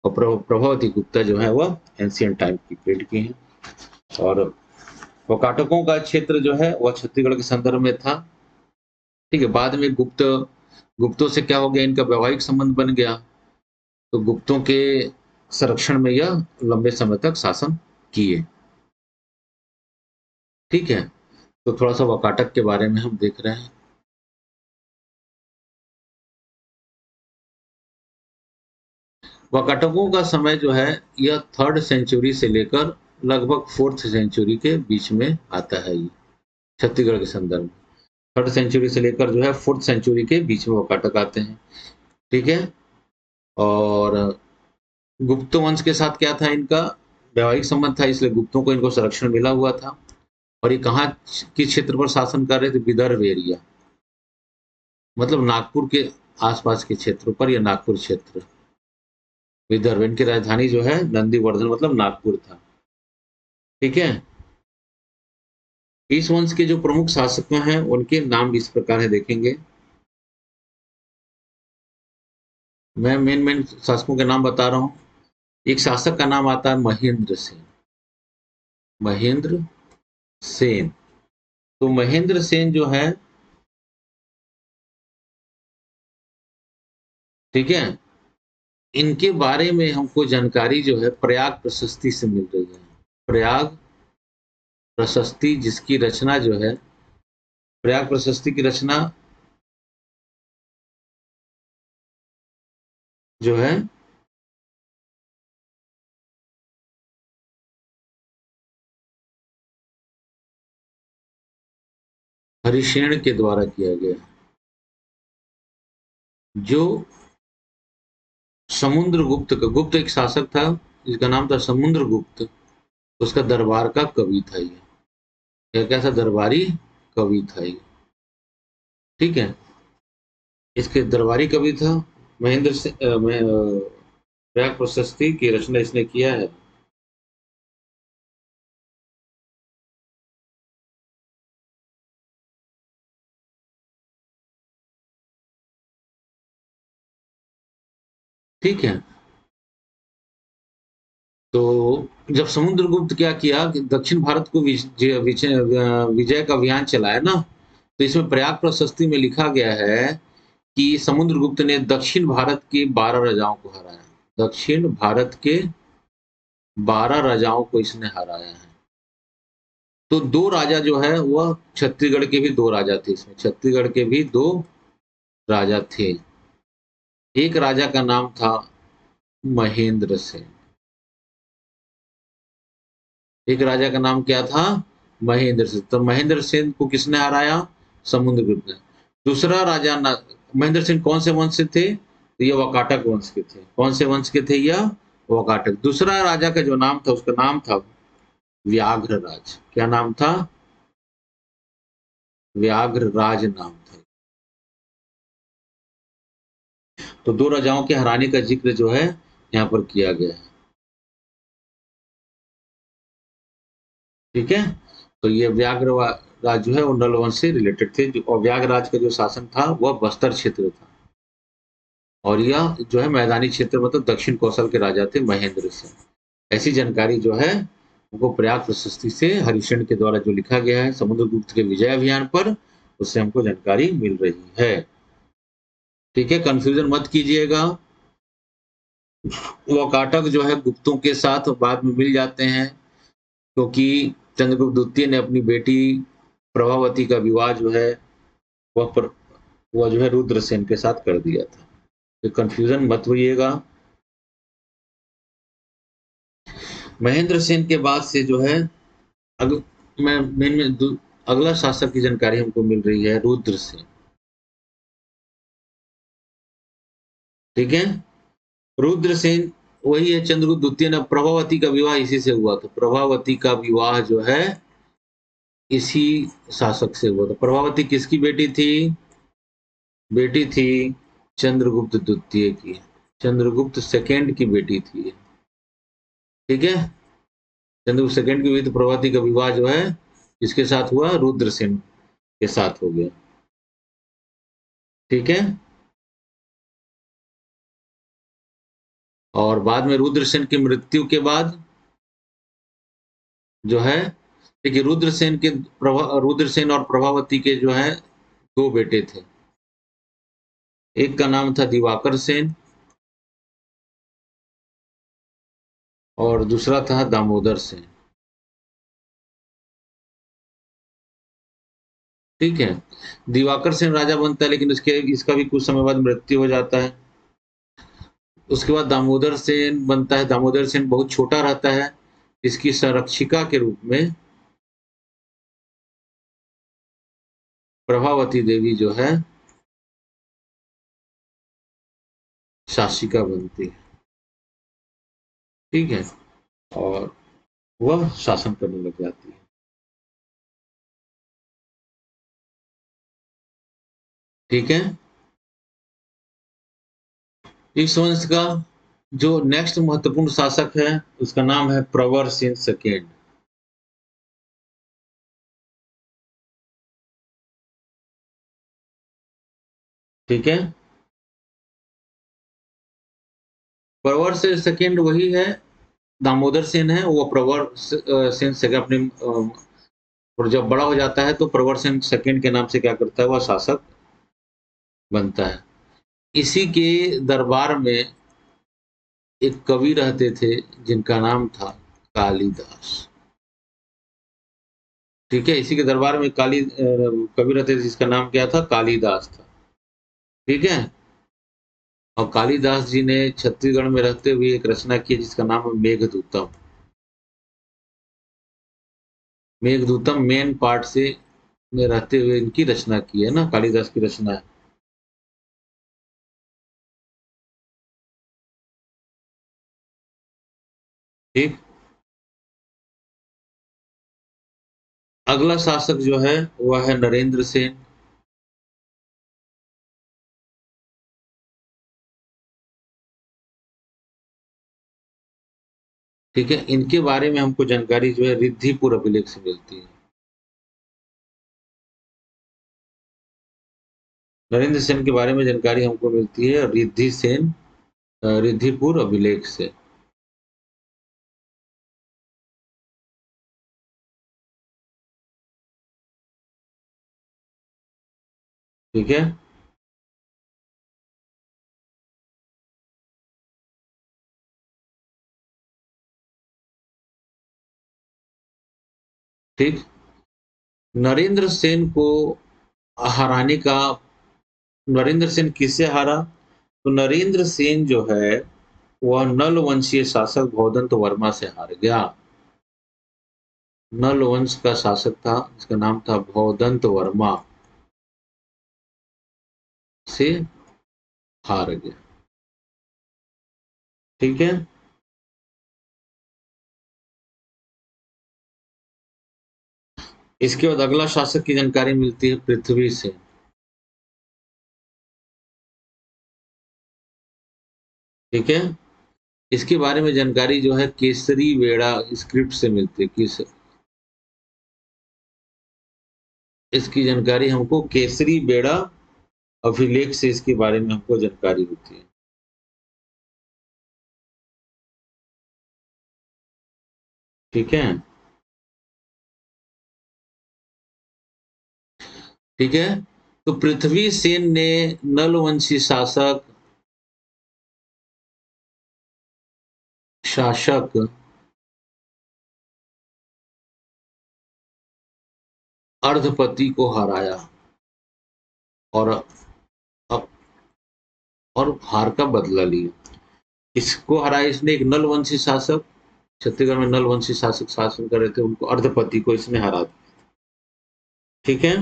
और प्रभावती गुप्ता जो है वह एंशियंट टाइम की पीरियड की है। और वाकाटकों का क्षेत्र जो है वह छत्तीसगढ़ के संदर्भ में था। ठीक है, बाद में गुप्तों से क्या हो गया, इनका वैवाहिक संबंध बन गया। तो गुप्तों के संरक्षण में यह लंबे समय तक शासन किए। ठीक है, तो थोड़ा सा वाकाटक के बारे में हम देख रहे हैं। वाकाटकों का समय जो है यह 3rd सेंचुरी से लेकर लगभग 4th सेंचुरी के बीच में आता है। ये छत्तीसगढ़ के संदर्भ में 3rd सेंचुरी से लेकर जो है 4th सेंचुरी के बीच में वाकाटक आते हैं। ठीक है, और गुप्त वंश के साथ क्या था, इनका वैवाहिक संबंध था, इसलिए गुप्तों को इनको संरक्षण मिला हुआ था। और ये कहाँ किस क्षेत्र पर शासन कर रहे थे, विदर्भ एरिया, मतलब नागपुर के आसपास के क्षेत्रों पर, या नागपुर क्षेत्र विदर्भ। इनकी राजधानी जो है नंदीवर्धन मतलब नागपुर था। ठीक है, इस वंश के जो प्रमुख शासक हैं उनके नाम इस प्रकार है, देखेंगे। मैं मेन शासकों के नाम बता रहा हूँ। एक शासक का नाम आता है महेंद्र सेन। महेंद्र सेन, तो महेंद्र सेन जो है, ठीक है, इनके बारे में हमको जानकारी जो है प्रयाग प्रशस्ति से मिल रही है। प्रयाग प्रशस्ति जिसकी रचना जो है, प्रयाग प्रशस्ति की रचना जो है हरिशेन के द्वारा किया गया, जो समुद्रगुप्त का, गुप्त एक शासक था जिसका नाम था समुद्रगुप्त, उसका दरबार का कवि था ये। यह क्या था? दरबारी कवि था ये। ठीक है, इसके दरबारी कवि था। महेंद्र से प्रयाग प्रशस्ति की रचना इसने किया है। ठीक है, तो जब समुद्रगुप्त क्या किया कि दक्षिण भारत को विजय का अभियान चलाया ना, तो इसमें प्रयाग प्रशस्ति में लिखा गया है कि समुद्रगुप्त ने दक्षिण भारत के 12 राजाओं को हराया। दक्षिण भारत के 12 राजाओं को इसने हराया है। तो 2 राजा जो है वह छत्तीसगढ़ के भी 2 राजा थे इसमें, छत्तीसगढ़ के भी 2 राजा थे। एक राजा का नाम था महेंद्र सेन। एक राजा का नाम क्या था? महेंद्र सेन। तो महेंद्र सेन को किसने हराया? समुद्रगुप्त ने। दूसरा राजा महेंद्र सेन कौन से वंश से थे? तो ये वाकाटक वंश के थे। कौन से वंश के थे यह? वाकाटक। दूसरा राजा का जो नाम था उसका नाम था व्याघ्रराज। क्या नाम था? व्याघ्रराज नाम था। तो 2 राजाओं के हराने का जिक्र जो है यहाँ पर किया गया है। ठीक है, तो ये व्याघ्रराज जो है वो नल वंश से रिलेटेड थे, और व्याघ्रराज का जो शासन था वह बस्तर क्षेत्र था, और यह जो है मैदानी क्षेत्र मतलब दक्षिण कौशल के राजा थे महेंद्र सिंह। ऐसी जानकारी जो है हमको प्रयाग प्रशस्ति से हरिशेन के द्वारा जो लिखा गया है समुद्रगुप्त के विजय अभियान पर, उससे हमको जानकारी मिल रही है। ठीक है, कंफ्यूजन मत कीजिएगा। वाकाटक जो है गुप्तों के साथ बाद में मिल जाते हैं, क्योंकि चंद्रगुप्त द्वितीय ने अपनी बेटी प्रभावती का विवाह जो है वह जो है रुद्रसेन के साथ कर दिया था। तो कंफ्यूजन मत होइएगा। महेंद्र सेन के बाद से जो है अगला शासक की जानकारी हमको मिल रही है रुद्रसेन। ठीक है, रुद्रसेन वही है चंद्रगुप्त द्वितीय ने, प्रभावती का विवाह इसी से हुआ था। प्रभावती का विवाह जो है इसी शासक से हुआ था। प्रभावती किसकी बेटी थी? बेटी थी चंद्रगुप्त द्वितीय की, चंद्रगुप्त सेकेंड की बेटी थी। ठीक है, चंद्रगुप्त सेकेंड की हुई तो प्रभावती का विवाह जो है इसके साथ हुआ? रुद्रसेन के साथ हो गया। ठीक है, और बाद में रुद्रसेन की मृत्यु के बाद जो है, देखिए रुद्रसेन और प्रभावती के जो है 2 बेटे थे। एक का नाम था दिवाकर सेन और दूसरा था दामोदर सेन। ठीक है, दिवाकर सेन राजा बनता है, लेकिन इसका भी कुछ समय बाद मृत्यु हो जाता है। उसके बाद दामोदर सेन बनता है। दामोदर सेन बहुत छोटा रहता है। इसकी संरक्षिका के रूप में प्रभावती देवी जो है शासिका बनती है। ठीक है, और वह शासन करने लग जाती है। ठीक है, इस वंश का जो नेक्स्ट महत्वपूर्ण शासक है उसका नाम है प्रवर सिंह सेकेंड। ठीक है, प्रवर सिंह सेकेंड वही है, दामोदर सेन है, वो प्रवर सिंह सेकेंड अपने और जब बड़ा हो जाता है तो प्रवर सिंह सेकेंड के नाम से क्या करता है, वह शासक बनता है। इसी के दरबार में एक कवि रहते थे जिनका नाम था कालिदास। ठीक है, इसी के दरबार में कवि रहते थे जिसका नाम क्या था? कालिदास था। ठीक है? और कालिदास जी ने छत्तीसगढ़ में रहते हुए एक रचना की जिसका नाम है मेघदूतम। मेघदूतम मेन पार्ट से में रहते हुए इनकी रचना की है ना, कालिदास की रचना है। ठीक। अगला शासक जो है वह है नरेंद्र सेन। ठीक है, इनके बारे में हमको जानकारी जो है रिद्धिपुर अभिलेख से मिलती है। नरेंद्र सेन के बारे में जानकारी हमको मिलती है रिद्धिपुर अभिलेख से। ठीक है? ठीक। नरेंद्र सेन को हराने का नरेंद्र सेन किससे हारा? तो नरेंद्र सेन जो है वह नल वंशीय शासक भौदंत वर्मा से हार गया। नल वंश का शासक था जिसका नाम था भौदंत वर्मा से हार गया। ठीक है? इसके बाद अगला शासक की जानकारी मिलती है पृथ्वी से। ठीक है? इसके बारे में जानकारी जो है केसरी वेड़ा स्क्रिप्ट से मिलती है। इसकी जानकारी हमको केसरी बेड़ा अभिलेख से इसके बारे में हमको जानकारी होती है। ठीक है? ठीक है? तो पृथ्वी सेन ने नलवंशी शासक अर्धपति को हराया और अप और हार का बदला लिया। इसको हराया इसने, एक नलवंशी शासक, छत्तीसगढ़ में नलवंशी शासक शासन कर रहे थे, उनको अर्धपति को इसने हरा दिया। ठीक है?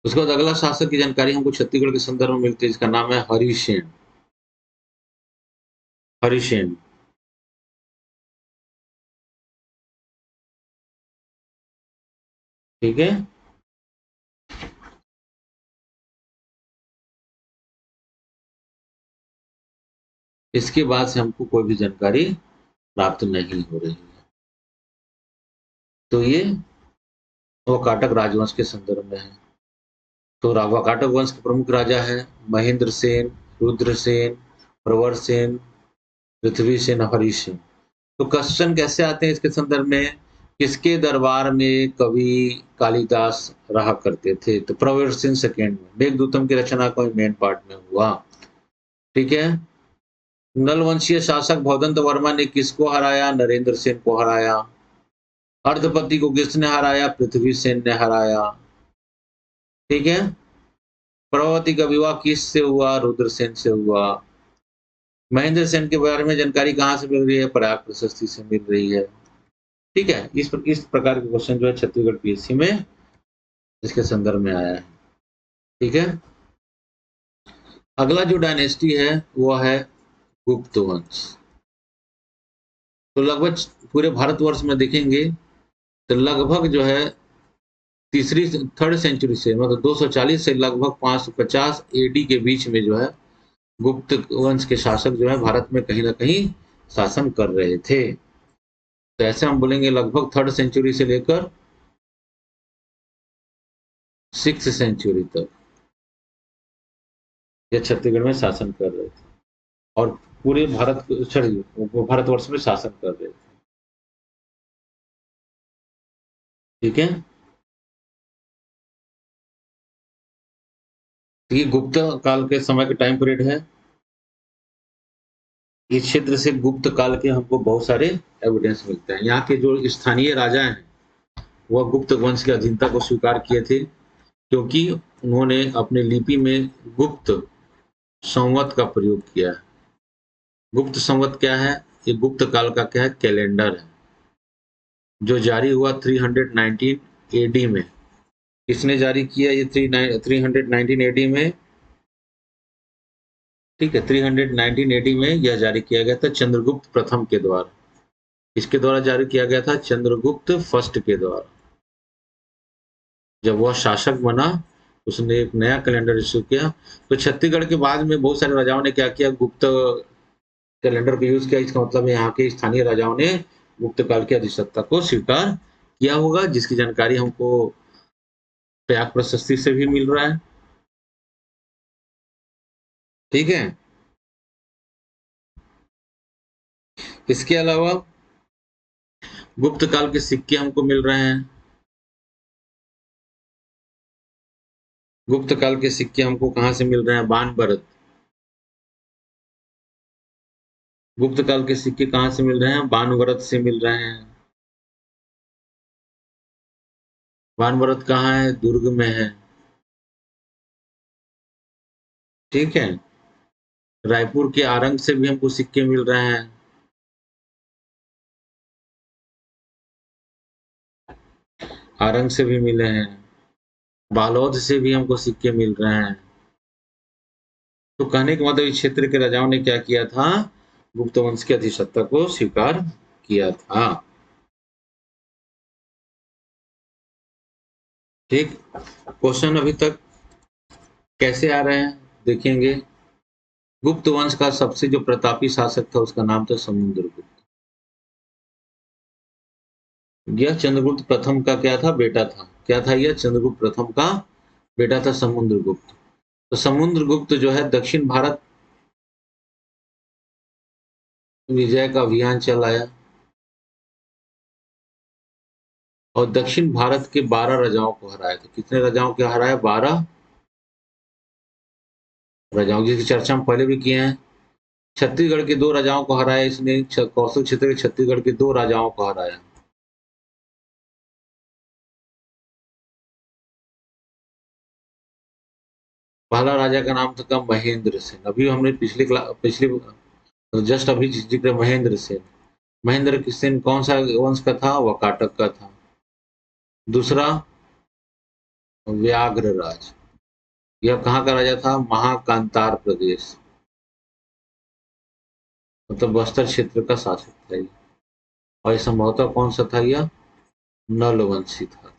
उसके बाद अगला शासक की जानकारी हमको छत्तीसगढ़ के संदर्भ में मिलती है जिसका नाम है हरिसेन। हरिसेन। ठीक है? इसके बाद से हमको कोई भी जानकारी प्राप्त नहीं हो रही है। तो ये वाकाटक राजवंश के संदर्भ में है। तो वाकाटक वंश के प्रमुख राजा है महेंद्र सेन, रुद्र सेन, प्रवर सेन, पृथ्वी सेन, हरि सेन। तो क्वेश्चन कैसे आते हैं इसके संदर्भ में? किसके दरबार में कवि कालिदास रहा करते थे? तो प्रवर सेन सेकेंड में मेघदूतम की रचना का मेन पार्ट में हुआ। ठीक है? नलवंशीय शासक भौदंत वर्मा ने किसको हराया? नरेंद्र सेन को हराया। अर्धपति को किसने हराया? पृथ्वी सेन ने हराया। ठीक है? प्रभावती का विवाह किससे हुआ? रुद्रसेन से हुआ। महेंद्र सेन के बारे में जानकारी कहाँ से मिल रही है? प्रयाग प्रशस्ति से मिल रही है। ठीक है? इस प्रकार के क्वेश्चन जो है छत्तीसगढ़ पीएससी में इसके संदर्भ में आया है। ठीक है? अगला जो डायनेस्टी है वो है गुप्त वंश। तो लगभग पूरे भारतवर्ष में देखेंगे तो लगभग जो है तीसरी थर्ड सेंचुरी से, मतलब 240 से लगभग 550 एडी के बीच में जो है गुप्त वंश के शासक जो है भारत में कहीं ना कहीं शासन कर रहे थे। तो ऐसे हम बोलेंगे लगभग थर्ड सेंचुरी से लेकर सिक्स सेंचुरी तक ये छत्तीसगढ़ में शासन कर रहे थे और पूरे भारतवर्ष में शासन कर रहे थे। ठीक है? तो ये गुप्त काल के समय का टाइम पीरियड है। इस क्षेत्र से गुप्त काल के हमको बहुत सारे एविडेंस मिलते हैं। यहाँ के जो स्थानीय राजा हैं, वह गुप्त वंश की अधीनता को स्वीकार किए थे, क्योंकि उन्होंने अपनी लिपि में गुप्त संवत का प्रयोग किया है। गुप्त संवत क्या है? ये गुप्त काल का क्या है? कैलेंडर है, जो जारी हुआ 319 एडी में। किसने जारी किया ये 319 एडी में? ठीक है, 319 एडी में यह जारी किया गया था चंद्रगुप्त प्रथम के द्वारा। इसके द्वारा जारी किया गया था चंद्रगुप्त फर्स्ट के द्वारा। जब वह शासक बना, उसने एक नया कैलेंडर इश्यू किया। तो छत्तीसगढ़ के बाद में बहुत सारे राजाओं ने क्या किया? गुप्त कैलेंडर को यूज किया। इसका मतलब यहाँ के स्थानीय राजाओं ने गुप्त काल की अधिसत्ता को स्वीकार किया होगा, जिसकी जानकारी हमको प्रयाग प्रशस्ति से भी मिल रहा है। ठीक है, इसके अलावा गुप्त काल के सिक्के हमको मिल रहे हैं। गुप्त काल के सिक्के हमको कहाँ से मिल रहे हैं? बानभरत। गुप्त काल के सिक्के कहाँ से मिल रहे हैं? बानभरत से मिल रहे हैं। बानभरत कहाँ है? दुर्ग में है। ठीक है, रायपुर के आरंग से भी हमको सिक्के मिल रहे हैं। आरंग से भी मिले हैं। बालोद से भी हमको सिक्के मिल रहे हैं। तो कहने का मतलब इस क्षेत्र के राजाओं ने क्या किया था? गुप्त वंश की अधिसत्ता को स्वीकार किया था। ठीक, क्वेश्चन अभी तक कैसे आ रहे हैं देखेंगे। गुप्त वंश का सबसे जो प्रतापी शासक था, उसका नाम था समुद्रगुप्त। यह चंद्रगुप्त प्रथम का क्या था? बेटा था। क्या था यह? चंद्रगुप्त प्रथम का बेटा था समुद्रगुप्त। तो समुद्रगुप्त जो है दक्षिण भारत विजय का अभियान चलाया और दक्षिण भारत के 12 राजाओं को हराया था। कितने राजाओं को हराया? 12 राजाओं, जिसकी चर्चा हम पहले भी किए हैं। छत्तीसगढ़ के 2 राजाओं को हराया इसने। कौशल क्षेत्र के छत्तीसगढ़ के 2 राजाओं को हराया। पहला राजा का नाम था महेंद्र सेन। अभी हमने पिछले जस्ट अभी जिक्र महेंद्र सेन। महेंद्र सेन कौन सा वंश का था? वकाटक का था। दूसरा व्याघ्रराज, यह कहाँ का राजा था? महाकांतार प्रदेश, मतलब बस्तर क्षेत्र का शासक था ये। और ये संभवतः कौन सा था? यह नलवंशी था।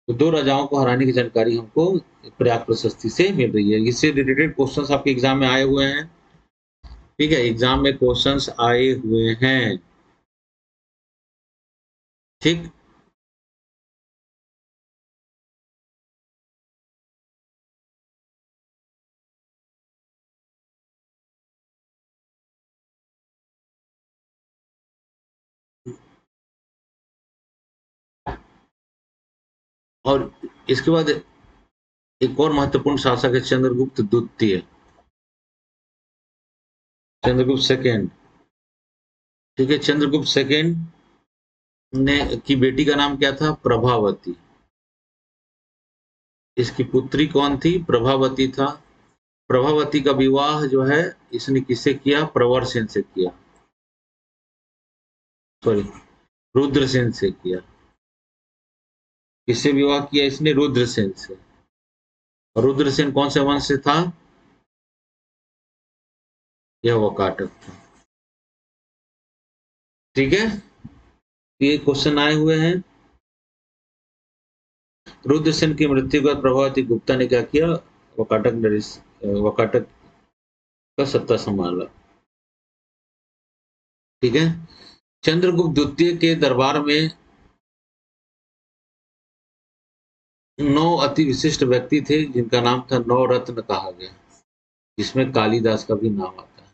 तो 2 राजाओं को हराने की जानकारी हमको प्रयाग प्रशस्ति से मिल रही है। इससे रिलेटेड क्वेश्चंस आपके एग्जाम में आए हुए हैं। ठीक है, एग्जाम में क्वेश्चंस आए हुए हैं। ठीक, और इसके बाद एक और महत्वपूर्ण शासक है चंद्रगुप्त द्वितीय। चंद्रगुप्त सेकेंड। ठीक है, चंद्रगुप्त सेकेंड ने की बेटी का नाम क्या था? प्रभावती। इसकी पुत्री कौन थी? प्रभावती था। प्रभावती का विवाह जो है इसने किससे किया? प्रवरसेन से किया। सॉरी, रुद्रसेन से किया। किससे विवाह किया इसने? रुद्रसेन से। और रुद्रसेन कौन से वंश से था? यह वकाटक था। ठीक है, ये क्वेश्चन आए हुए हैं। रुद्रसेन की मृत्यु के बाद प्रभावती गुप्ता ने क्या किया? वकाटक का सत्ता संभाला। ठीक है, चंद्रगुप्त द्वितीय के दरबार में 9 अति विशिष्ट व्यक्ति थे, जिनका नाम था नवरत्न कहा गया, जिसमें कालिदास का भी नाम आता है।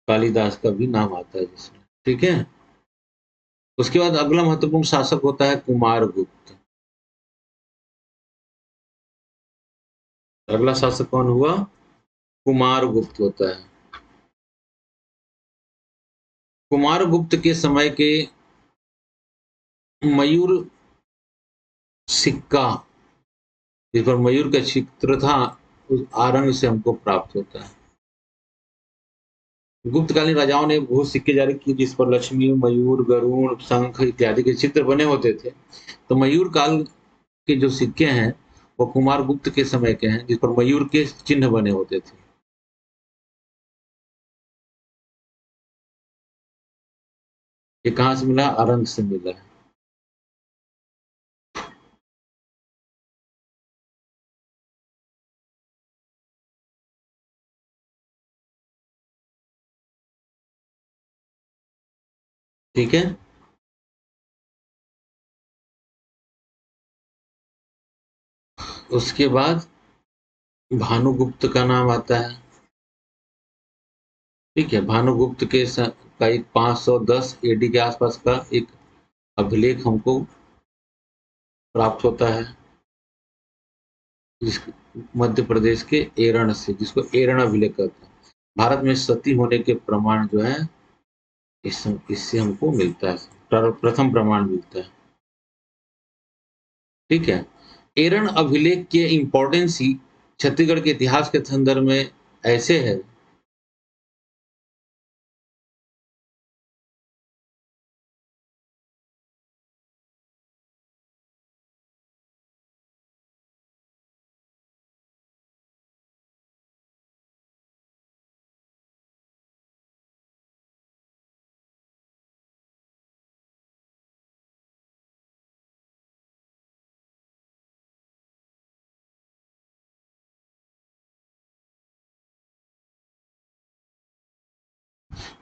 कालिदास का भी नाम आता है जिसमें। ठीक है, उसके बाद अगला महत्वपूर्ण शासक होता है कुमारगुप्त। अगला शासक कौन हुआ? कुमारगुप्त होता है। कुमारगुप्त के समय के मयूर सिक्का, जिस पर मयूर का चित्र था, उस आरंग से हमको प्राप्त होता है। गुप्तकालीन राजाओं ने वो सिक्के जारी किए जिस पर लक्ष्मी, मयूर, गरुड़, शंख इत्यादि के चित्र बने होते थे। तो मयूर काल के जो सिक्के हैं, वो कुमारगुप्त के समय के हैं, जिस पर मयूर के चिन्ह बने होते थे। ये कहाँ से मिला? आरंग से मिला है। ठीक है? उसके बाद भानुगुप्त का नाम आता है। ठीक है, भानुगुप्त के का एक 510 एडी के आसपास का एक अभिलेख हमको प्राप्त होता है, जिस मध्य प्रदेश के एरण से, जिसको एरण अभिलेख कहते हैं। भारत में सती होने के प्रमाण जो है इससे हमको मिलता है, प्रथम प्रमाण मिलता है। ठीक है, एरण अभिलेख के इंपॉर्टेंस ही छत्तीसगढ़ के इतिहास के संदर्भ में ऐसे है।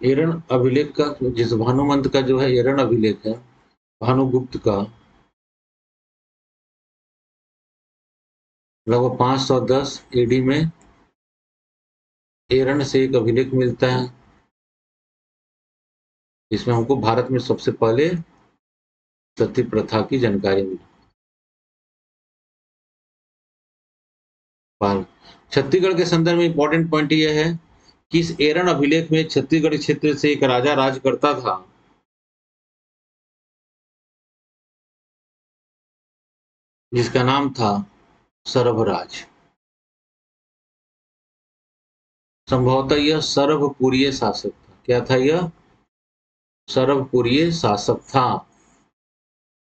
एरण अभिलेख का, जिस भानुमंत का जो है एरण अभिलेख है, भानुगुप्त का लगभग 510 एडी में एरण से एक अभिलेख मिलता है, जिसमें हमको भारत में सबसे पहले सती प्रथा की जानकारी मिली। छत्तीसगढ़ के संदर्भ में इंपॉर्टेंट पॉइंट यह है कि इस एरण अभिलेख में छत्तीसगढ़ क्षेत्र से एक राजा राज करता था, जिसका नाम था सरभराज। संभवतः यह सर्वपुरीय शासक था। क्या था यह? सर्वपुरीय शासक था,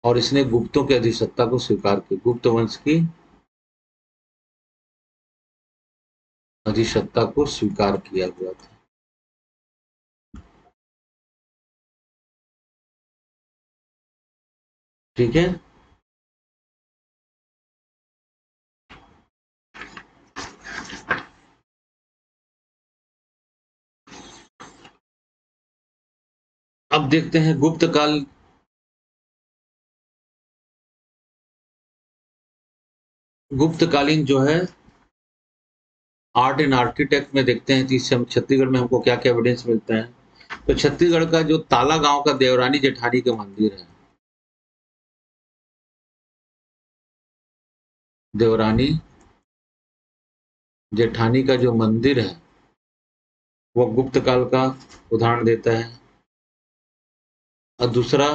और इसने गुप्तों की अधिसत्ता को स्वीकार किया। गुप्त वंश की अधिसत्ता को स्वीकार किया हुआ था। ठीक है, अब देखते हैं गुप्त काल। गुप्तकालीन जो है आर्ट एंड आर्किटेक्ट में देखते हैं, इससे हम छत्तीसगढ़ में हमको क्या क्या एविडेंस मिलता है। तो छत्तीसगढ़ का जो ताला गांव का देवरानी जेठानी का मंदिर है, देवरानी जेठानी का जो मंदिर है, वह गुप्त काल का उदाहरण देता है। और दूसरा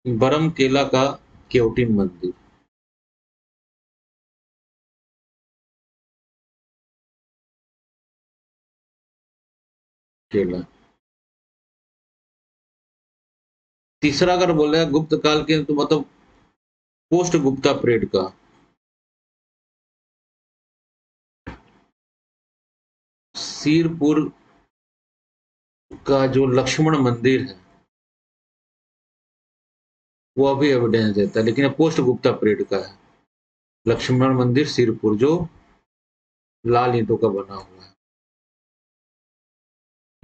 बरम केला का केवटिन मंदिर। केला। तीसरा अगर बोले गुप्त काल के, तो मतलब पोस्ट गुप्ता पीरियड का, सीरपुर का जो लक्ष्मण मंदिर है, वो अभी एविडेंस देता है, लेकिन ये पोस्ट गुप्ता पीरियड का है। लक्ष्मण मंदिर सिरपुर, जो लाल ईंटों का बना हुआ है,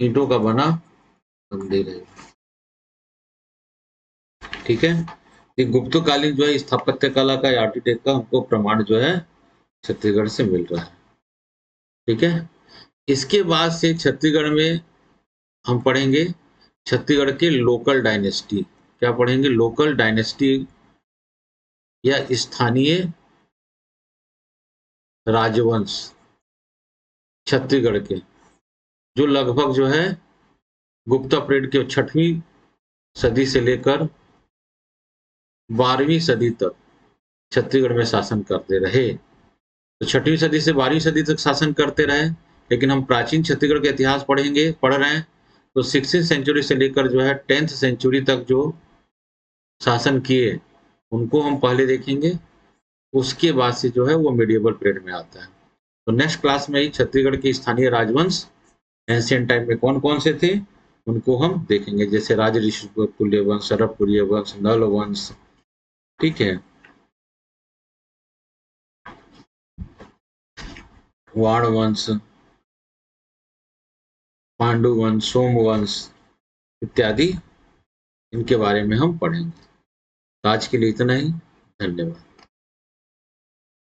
ईंटों का बना मंदिर है। ठीक है, ये गुप्तकालीन जो है स्थापत्य कला का, आर्किटेक्ट का हमको प्रमाण जो है छत्तीसगढ़ से मिल रहा है। ठीक है, इसके बाद से छत्तीसगढ़ में हम पढ़ेंगे छत्तीसगढ़ के लोकल डायनेस्टी। क्या पढ़ेंगे? लोकल डायनेस्टी या स्थानीय राजवंश छत्तीसगढ़ के, जो लगभग जो है गुप्ता पीरियड के 6वीं सदी से लेकर 12वीं सदी तक छत्तीसगढ़ में शासन करते रहे। तो 6वीं सदी से 12वीं सदी तक शासन करते रहे, लेकिन हम प्राचीन छत्तीसगढ़ का इतिहास पढ़ रहे हैं, तो 16वीं सेंचुरी से लेकर जो है 10th सेंचुरी तक जो शासन किए, उनको हम पहले देखेंगे, उसके बाद से जो है वो मिडिएवल पीरियड में आता है। तो नेक्स्ट क्लास में ही छत्तीसगढ़ के स्थानीय राजवंश एंशिएंट टाइम में कौन-कौन से थे, उनको हम देखेंगे, जैसे राज ऋषिकुल्य वंश, सरभपुरिय वंश, नल वंश, ठीक है, वाण वंश, पांडु वंश, सोम वंश इत्यादि, इनके बारे में हम पढ़ेंगे। आज के लिए इतना ही, धन्यवाद।